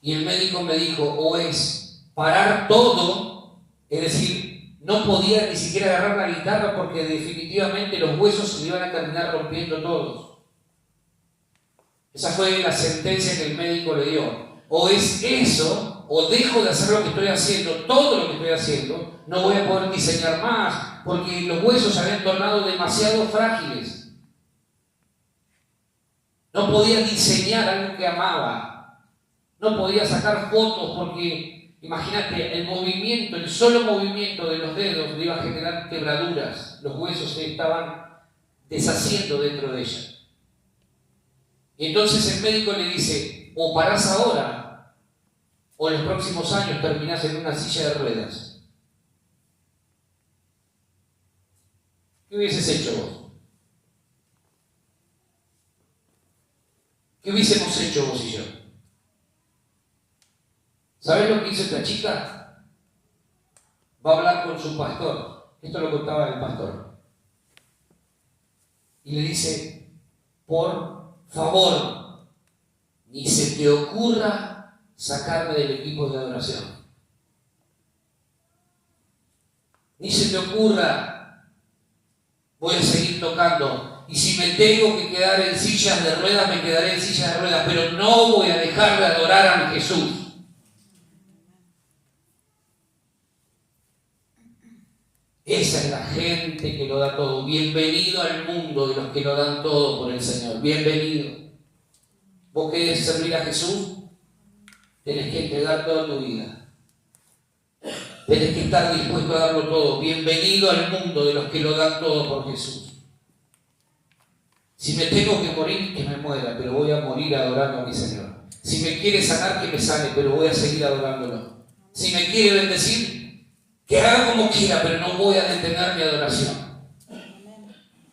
Y el médico me dijo, o es parar todo, es decir, no podía ni siquiera agarrar la guitarra porque definitivamente los huesos se le iban a terminar rompiendo todos. Esa fue la sentencia que el médico le dio. O es eso, o dejo de hacer lo que estoy haciendo, todo lo que estoy haciendo, no voy a poder diseñar más, porque los huesos se habían tornado demasiado frágiles. No podía diseñar algo que amaba. No podía sacar fotos porque, imagínate, el movimiento, el solo movimiento de los dedos le iba a generar quebraduras. Los huesos se estaban deshaciendo dentro de ella. Y entonces el médico le dice, o parás ahora, o en los próximos años terminás en una silla de ruedas. ¿Qué hubieses hecho vos? ¿Qué hubiésemos hecho vos y yo? ¿Sabés lo que hizo esta chica? Va a hablar con su pastor. Esto lo contaba el pastor. Y le dice, por favor, ni se te ocurra sacarme del equipo de adoración. Ni se te ocurra, voy a seguir tocando. Y si me tengo que quedar en sillas de ruedas, me quedaré en sillas de ruedas, pero no voy a dejar de adorar a mi Jesús. Esa es la gente que lo da todo. Bienvenido al mundo de los que lo dan todo por el Señor. Bienvenido. ¿Vos querés servir a Jesús? Tenés que entregar toda tu vida. Tenés que estar dispuesto a darlo todo. Bienvenido al mundo de los que lo dan todo por Jesús. Si me tengo que morir, que me muera, pero voy a morir adorando a mi Señor. Si me quiere sanar, que me sane, pero voy a seguir adorándolo. Si me quiere bendecir, que haga como quiera, pero no voy a detener mi adoración.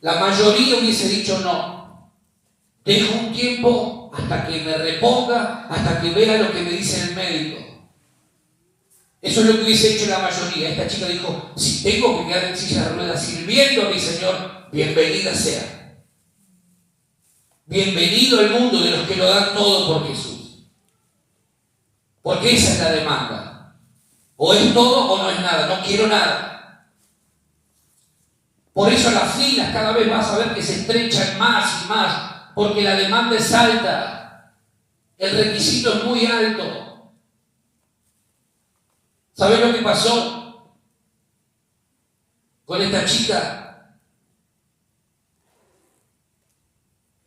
La mayoría hubiese dicho no. Dejo un tiempo hasta que me reponga, hasta que vea lo que me dice el médico. Eso es lo que hubiese hecho la mayoría. Esta chica dijo, si tengo que quedar en silla de ruedas sirviendo a mi Señor, bienvenida sea. Bienvenido al mundo de los que lo dan todo por Jesús. Porque esa es la demanda. O es todo o no es nada. No quiero nada. Por eso las filas cada vez vas a ver que se estrechan más y más. Porque la demanda es alta. El requisito es muy alto. ¿Sabes lo que pasó con esta chica?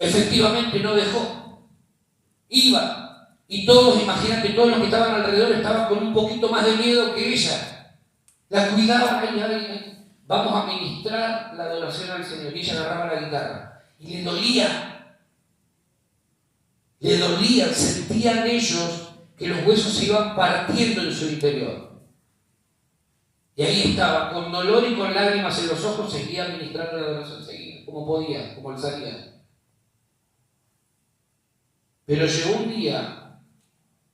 Efectivamente no dejó. Iba. Y todos, imagínate, todos los que estaban alrededor estaban con un poquito más de miedo que ella. La cuidaban, ay. Vamos a ministrar la adoración al Señor. Y ella agarraba la guitarra. Y le dolía. Sentían ellos que los huesos se iban partiendo en su interior. Y ahí estaba, con dolor y con lágrimas en los ojos, seguía ministrando la adoración, seguía, como podía, como él sabía. Pero llegó un día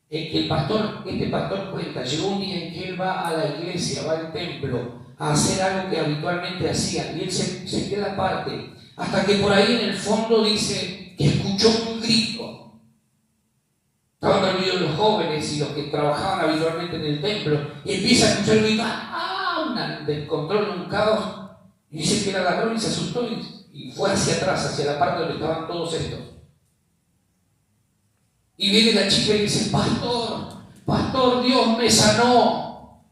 en que este pastor cuenta, llegó un día en que él va a la iglesia, va al templo, a hacer algo que habitualmente hacía, y él se queda aparte, hasta que por ahí en el fondo dice que escuchó un grito. Estaban reunidos los jóvenes y los que trabajaban habitualmente en el templo, y empieza a escuchar el grito, un descontrol, un caos, y dice que la agarró y se asustó y fue hacia atrás, hacia la parte donde estaban todos estos. Y viene la chica y dice, pastor, Dios me sanó,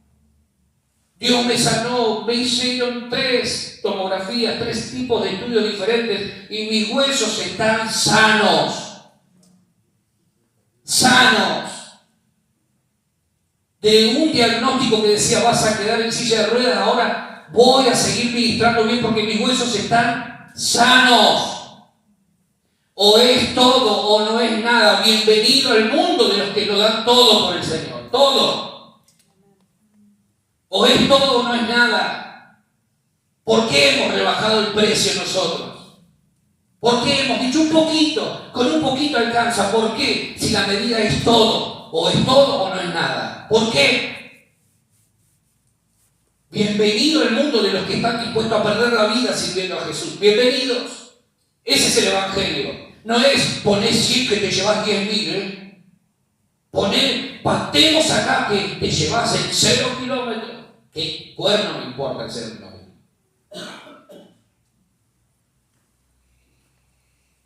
me hicieron 3 tomografías, 3 tipos de estudios diferentes y mis huesos están sanos. De un diagnóstico que decía vas a quedar en silla de ruedas, ahora voy a seguir ministrando bien porque mis huesos están sanos. O es todo o no es nada. Bienvenido al mundo de los que lo dan todo por el Señor. Todo. O es todo o no es nada. ¿Por qué hemos rebajado el precio nosotros? ¿Por qué hemos dicho un poquito? Con un poquito alcanza. ¿Por qué? Si la medida es todo. O es todo o no es nada. ¿Por qué? Bienvenido al mundo de los que están dispuestos a perder la vida sirviendo a Jesús. Bienvenidos. Ese es el Evangelio. No es poner 100 que te llevas 10.000. Poner, pactemos acá que te llevas en 0 kilómetros. ¿Qué cuerno me importa el 0 kilómetros?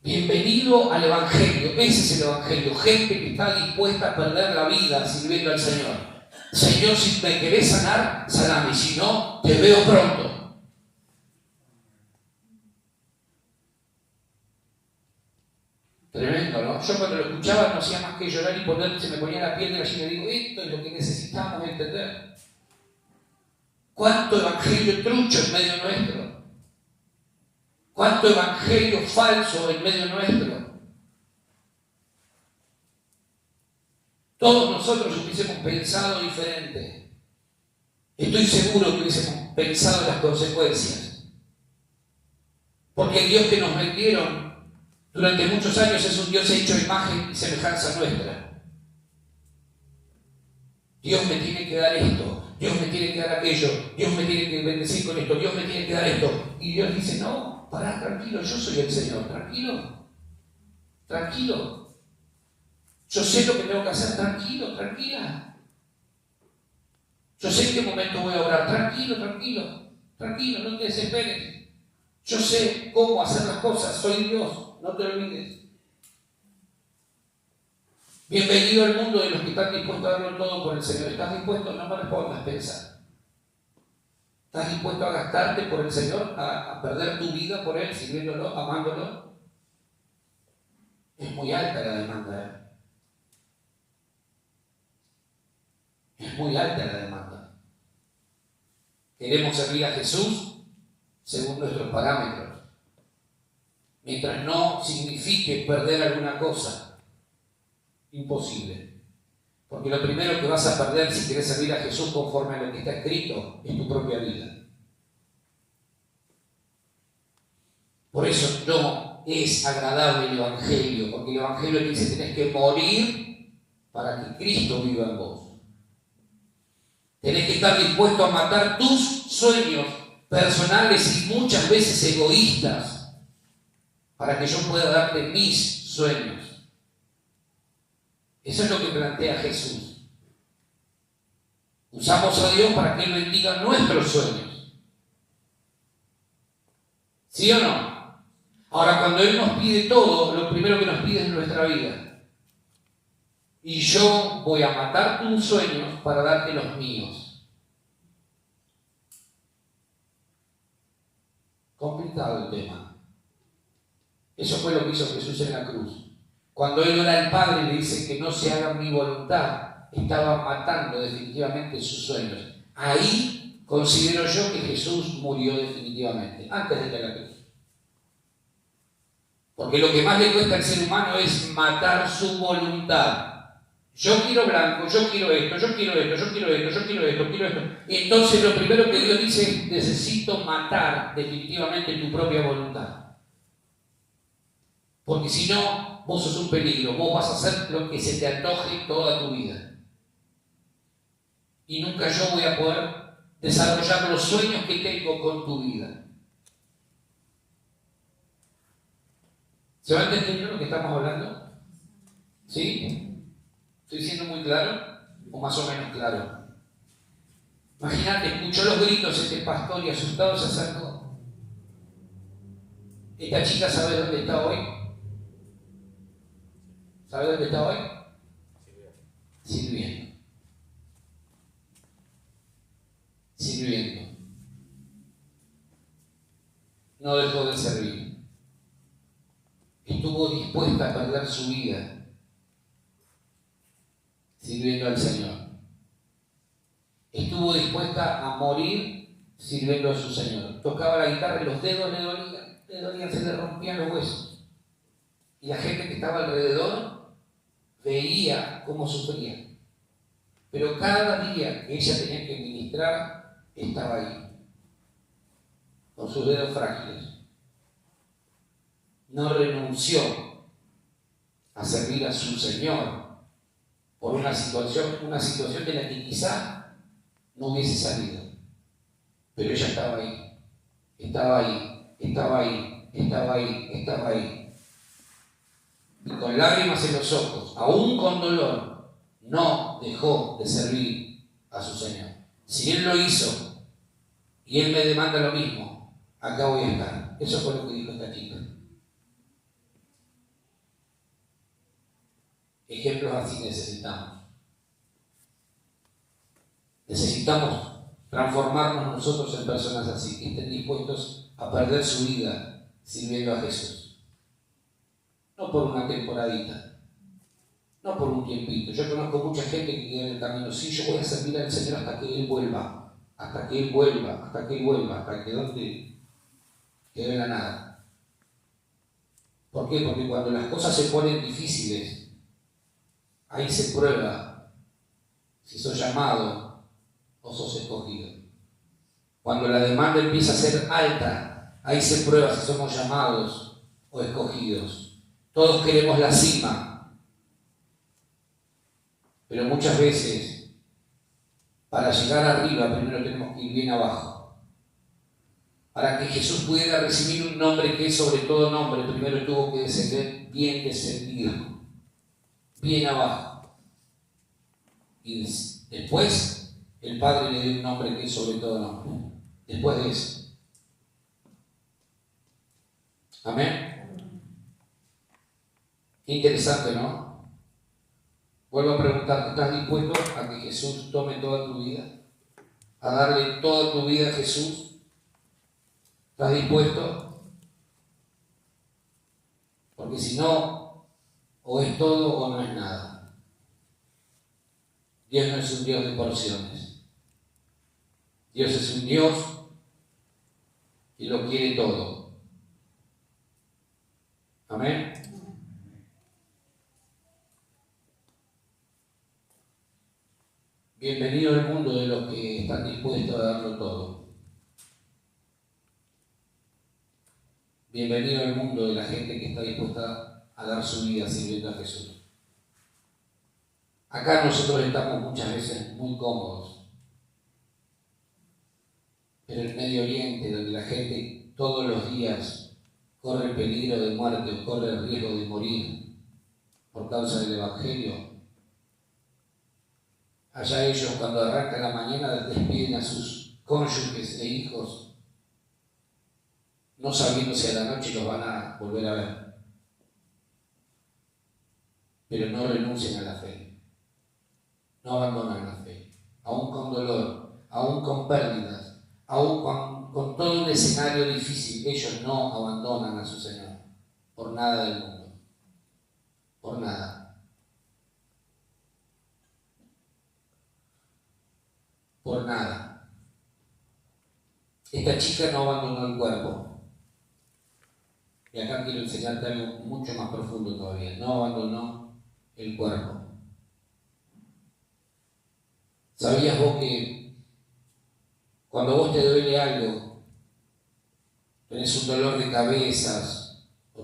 Bienvenido al Evangelio. Ese es el Evangelio. Gente que está dispuesta a perder la vida sirviendo al Señor. Señor, si me querés sanar, saname. Si no, te veo pronto. Tremendo, ¿no? Yo cuando lo escuchaba no hacía más que llorar y se me ponía la piel de gallina y digo, esto es lo que necesitamos entender. ¿Cuánto evangelio trucho en medio nuestro? ¿Cuánto evangelio falso en medio nuestro? Todos nosotros hubiésemos pensado diferente. Estoy seguro que hubiésemos pensado en las consecuencias. Porque el Dios que nos vendieron durante muchos años es un Dios hecho a imagen y semejanza nuestra. Dios me tiene que dar esto, Dios me tiene que dar aquello, Dios me tiene que bendecir con esto, Dios me tiene que dar esto. Y Dios dice, no, pará, tranquilo, yo soy el Señor, tranquilo. Yo sé lo que tengo que hacer, tranquila. Yo sé en qué momento voy a orar, tranquilo, no te desesperes. Yo sé cómo hacer las cosas, soy Dios, no te olvides. Bienvenido al mundo de los que están dispuestos a darlo todo por el Señor. ¿Estás dispuesto? No me respondas, pensa. ¿Estás dispuesto a gastarte por el Señor, a perder tu vida por Él, sirviéndolo, amándolo? Es muy alta la demanda, Es muy alta la demanda. Queremos servir a Jesús según nuestros parámetros. mientras no signifique perder alguna cosa. Imposible. Porque lo primero que vas a perder si quieres servir a Jesús conforme a lo que está escrito es tu propia vida. Por eso no es agradable el Evangelio, porque el Evangelio te dice que tenés que morir para que Cristo viva en vos. Tenés que estar dispuesto a matar tus sueños personales y muchas veces egoístas para que yo pueda darte mis sueños. Eso es lo que plantea Jesús. Usamos a Dios para que Él bendiga nuestros sueños. ¿Sí o no? Ahora, cuando Él nos pide todo, lo primero que nos pide es nuestra vida. Y yo voy a matar tus sueños para darte los míos. Complicado el tema. Eso fue lo que hizo Jesús en la cruz. Cuando Él ora al Padre y le dice que no se haga mi voluntad, estaba matando definitivamente sus sueños. Ahí considero yo que Jesús murió definitivamente, antes de ir a la cruz. Porque lo que más le cuesta al ser humano es matar su voluntad. Yo quiero blanco, yo quiero esto, yo quiero esto, yo quiero esto, yo quiero esto, quiero esto. Y entonces lo primero que Dios dice es: necesito matar definitivamente tu propia voluntad. Porque si no, vos sos un peligro, vos vas a hacer lo que se te antoje toda tu vida. Y nunca yo voy a poder desarrollar los sueños que tengo con tu vida. ¿Se va entendiendo lo que estamos hablando? ¿Sí? ¿Estoy siendo muy claro? ¿O más o menos claro? Imagínate, escuchó los gritos este pastor y asustado se acercó. ¿Esta chica sabe dónde está hoy? ¿Sabe dónde está hoy? Sirviendo. Sirviendo. No dejó de servir. Estuvo dispuesta a perder su vida sirviendo al Señor. Estuvo dispuesta a morir sirviendo a su Señor. Tocaba la guitarra y los dedos le dolían, se le rompían los huesos. Y la gente que estaba alrededor veía cómo sufría. Pero cada día que ella tenía que ministrar, estaba ahí, con sus dedos frágiles. No renunció a servir a su Señor por una situación de la que quizá no hubiese salido. Pero ella estaba ahí, estaba ahí, estaba ahí, estaba ahí, estaba ahí. Y con lágrimas en los ojos, aún con dolor, no dejó de servir a su Señor. Si Él lo hizo y Él me demanda lo mismo, acá voy a estar. Eso fue lo que dijo esta chica. Ejemplos así necesitamos. Necesitamos transformarnos nosotros en personas así, que estén dispuestos a perder su vida sirviendo a Jesús. No por una temporadita, no por un tiempito. Yo conozco mucha gente que queda en el camino. Sí, yo voy a servir al Señor hasta que Él vuelva, hasta que Él vuelva, hasta que Él vuelva, hasta que donde quede la nada. ¿Por qué? Porque cuando las cosas se ponen difíciles, ahí se prueba si sos llamado o sos escogido. Cuando la demanda empieza a ser alta, ahí se prueba si somos llamados o escogidos. Todos queremos la cima, pero muchas veces para llegar arriba primero tenemos que ir bien abajo. Para que Jesús pudiera recibir un nombre que es sobre todo nombre, primero tuvo que descender bien descendido, bien abajo. Y después el Padre le dio un nombre que es sobre todo nombre. Después de eso. Amén. Qué interesante, ¿no? Vuelvo a preguntarte, ¿estás dispuesto a que Jesús tome toda tu vida? ¿A darle toda tu vida a Jesús? ¿Estás dispuesto? Porque si no, o es todo o no es nada. Dios no es un Dios de porciones. Dios es un Dios que lo quiere todo. Bienvenido al mundo de la gente que está dispuesta a dar su vida sirviendo a Jesús. Acá nosotros estamos muchas veces muy cómodos, pero en el Medio Oriente, donde la gente todos los días corre el peligro de muerte o corre el riesgo de morir por causa del Evangelio, allá ellos cuando arrancan la mañana despiden a sus cónyuges e hijos, no sabiendo si a la noche los van a volver a ver. Pero no renuncian a la fe, no abandonan la fe, aún con dolor, aún con pérdidas, aún con todo un escenario difícil, ellos no abandonan a su Señor, por nada del mundo, por nada. Por nada. Esta chica no abandonó el cuerpo. Y acá quiero enseñarte algo mucho más profundo todavía. No abandonó el cuerpo. ¿Sabías vos que cuando vos te duele algo, tenés un dolor de cabeza, o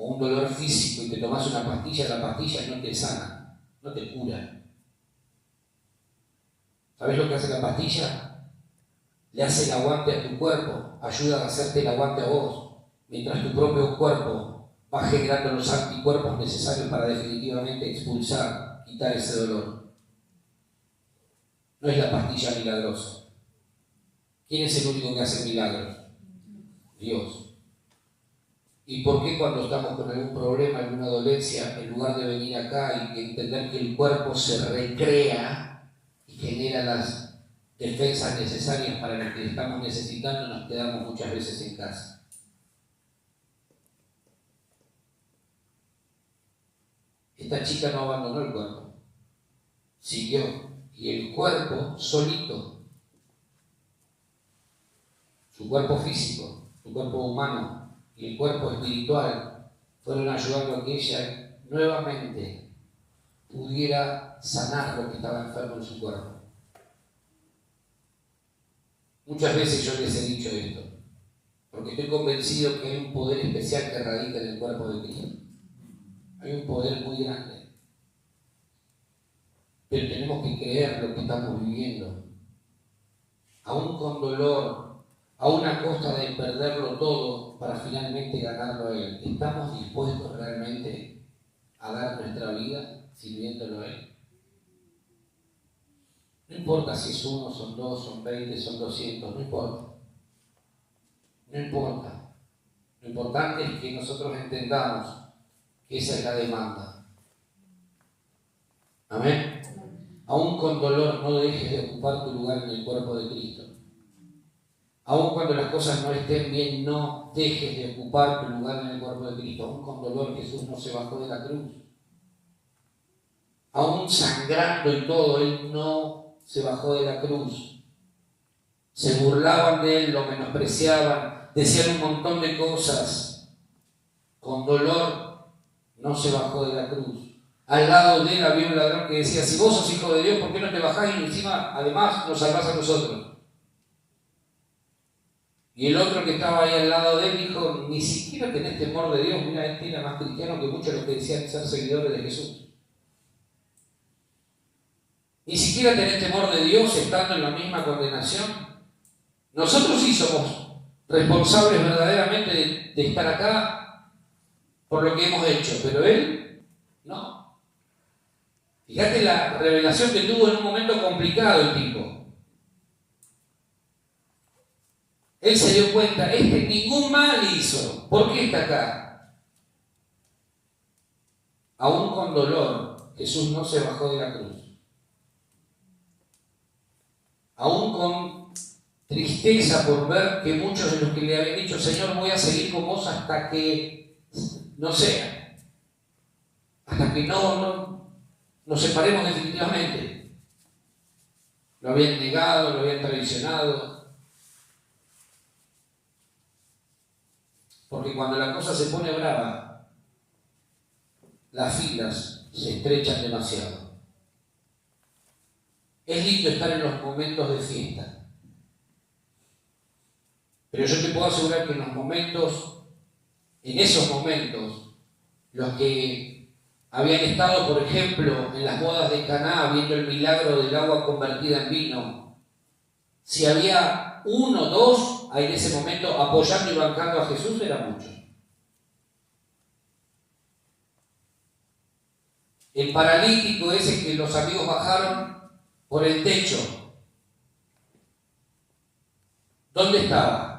un dolor físico y te tomás una pastilla, la pastilla no te sana, no te cura? ¿Sabés lo que hace la pastilla? Le hace el aguante a tu cuerpo, ayuda a hacerte el aguante a vos, mientras tu propio cuerpo va generando los anticuerpos necesarios para definitivamente expulsar, quitar ese dolor. No es la pastilla milagrosa. ¿Quién es el único que hace milagros? Dios. ¿Y por qué cuando estamos con algún problema, alguna dolencia, en lugar de venir acá y entender que el cuerpo se recrea y genera las defensas necesarias para lo que estamos necesitando, nos quedamos muchas veces en casa? Esta chica no abandonó el cuerpo, siguió, y el cuerpo solito, su cuerpo físico, su cuerpo humano y el cuerpo espiritual fueron ayudando a que ella nuevamente pudiera sanar lo que estaba enfermo en su cuerpo. Muchas veces yo les he dicho esto, porque estoy convencido que hay un poder especial que radica en el cuerpo de Cristo. Hay un poder muy grande. Pero tenemos que creer lo que estamos viviendo. Aún con dolor, aún a costa de perderlo todo para finalmente ganarlo a Él. ¿Estamos dispuestos realmente a dar nuestra vida sirviéndolo a Él? No importa si es uno, son dos, son 20, son 200, no importa. No importa. Lo importante es que nosotros entendamos que esa es la demanda. Amén. Aún con dolor, no dejes de ocupar tu lugar en el cuerpo de Cristo. Aún cuando las cosas no estén bien, no dejes de ocupar tu lugar en el cuerpo de Cristo. Aún con dolor, Jesús no se bajó de la cruz. Aún sangrando y todo, Él no se bajó de la cruz. Se burlaban de Él, lo menospreciaban, decían un montón de cosas. Con dolor, no se bajó de la cruz. Al lado de Él había un ladrón que decía: si vos sos hijo de Dios, ¿por qué no te bajás y encima, además, nos salvás a nosotros? Y el otro que estaba ahí al lado de Él dijo: ni siquiera tenés temor de Dios. Mira, este era más cristiano que muchos de los que decían ser seguidores de Jesús. Ni siquiera tenés temor de Dios estando en la misma condenación. Nosotros sí somos responsables verdaderamente de estar acá por lo que hemos hecho, pero Él no. Fíjate la revelación que tuvo en un momento complicado el tipo. Él se dio cuenta, ningún mal hizo. ¿Por qué está acá? Aún con dolor, Jesús no se bajó de la cruz. Aún con tristeza por ver que muchos de los que le habían dicho: Señor, voy a seguir con vos hasta que no sea, hasta que nos separemos definitivamente. Lo habían negado, lo habían traicionado. Porque cuando la cosa se pone brava, las filas se estrechan demasiado. Es lindo estar en los momentos de fiesta, Pero yo te puedo asegurar que en esos momentos, los que habían estado, por ejemplo, en las bodas de Caná, viendo el milagro del agua convertida en vino, si había uno o dos en ese momento apoyando y bancando a Jesús, era mucho. El paralítico ese que los amigos bajaron por el techo, ¿dónde estaba?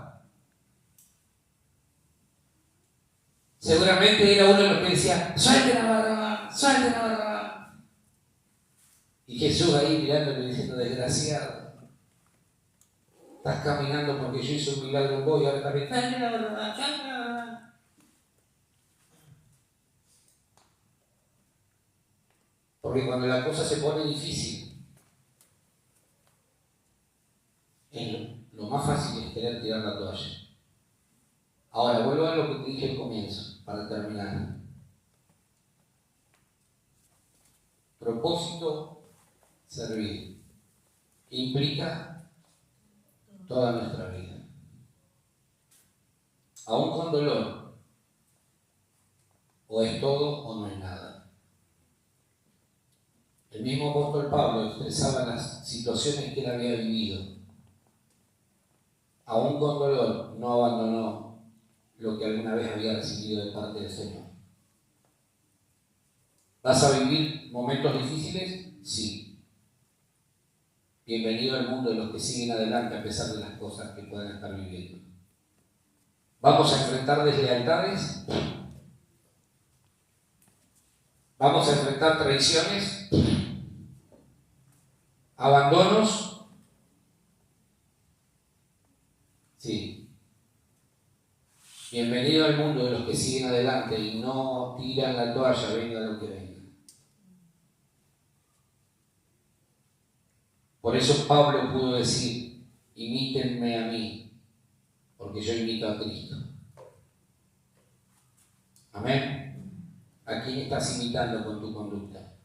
Seguramente era uno de los que decía, ¡suelten a Barrabás! ¡Suelten a Barrabás! Y Jesús ahí mirándole diciendo, desgraciado, estás caminando porque yo hice un milagro en vos y ahora también, ¡suelten a Barrabás! ¡Suelten a Barrabás! Porque cuando la cosa se pone difícil, lo más fácil es querer tirar la toalla. Ahora, vuelvo a lo que te dije al comienzo, para terminar. Propósito, servir. Implica toda nuestra vida. Aún con dolor, o es todo o no es nada. El mismo apóstol Pablo expresaba las situaciones que él había vivido. Aún con dolor, no abandonó lo que alguna vez había recibido de parte del Señor. ¿Vas a vivir momentos difíciles? Sí. Bienvenido al mundo de los que siguen adelante a pesar de las cosas que puedan estar viviendo. ¿Vamos a enfrentar deslealtades? ¿Vamos a enfrentar traiciones? ¿Abandonos? Sí. Bienvenido al mundo de los que siguen adelante y no tiran la toalla, venga lo que venga. Por eso Pablo pudo decir, imítenme a mí, porque yo imito a Cristo. Amén. ¿A quién estás imitando con tu conducta?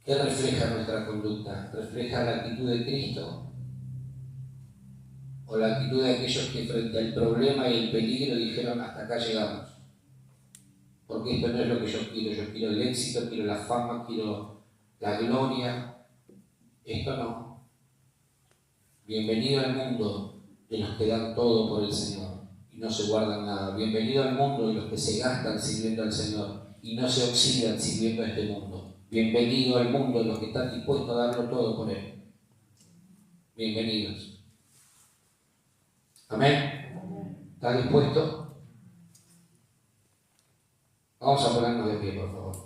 ¿Qué refleja nuestra conducta? ¿Refleja la actitud de Cristo? ¿O la actitud de aquellos que frente al problema y el peligro dijeron hasta acá llegamos? Porque esto no es lo que yo quiero el éxito, quiero la fama, quiero la gloria. Esto no. Bienvenido al mundo de los que dan todo por el Señor y no se guardan nada. Bienvenido al mundo de los que se gastan sirviendo al Señor y no se oxidan sirviendo a este mundo. Bienvenido al mundo de los que están dispuestos a darlo todo por Él. Bienvenidos. Amén. ¿Estás dispuesto? Vamos a ponernos de pie, por favor.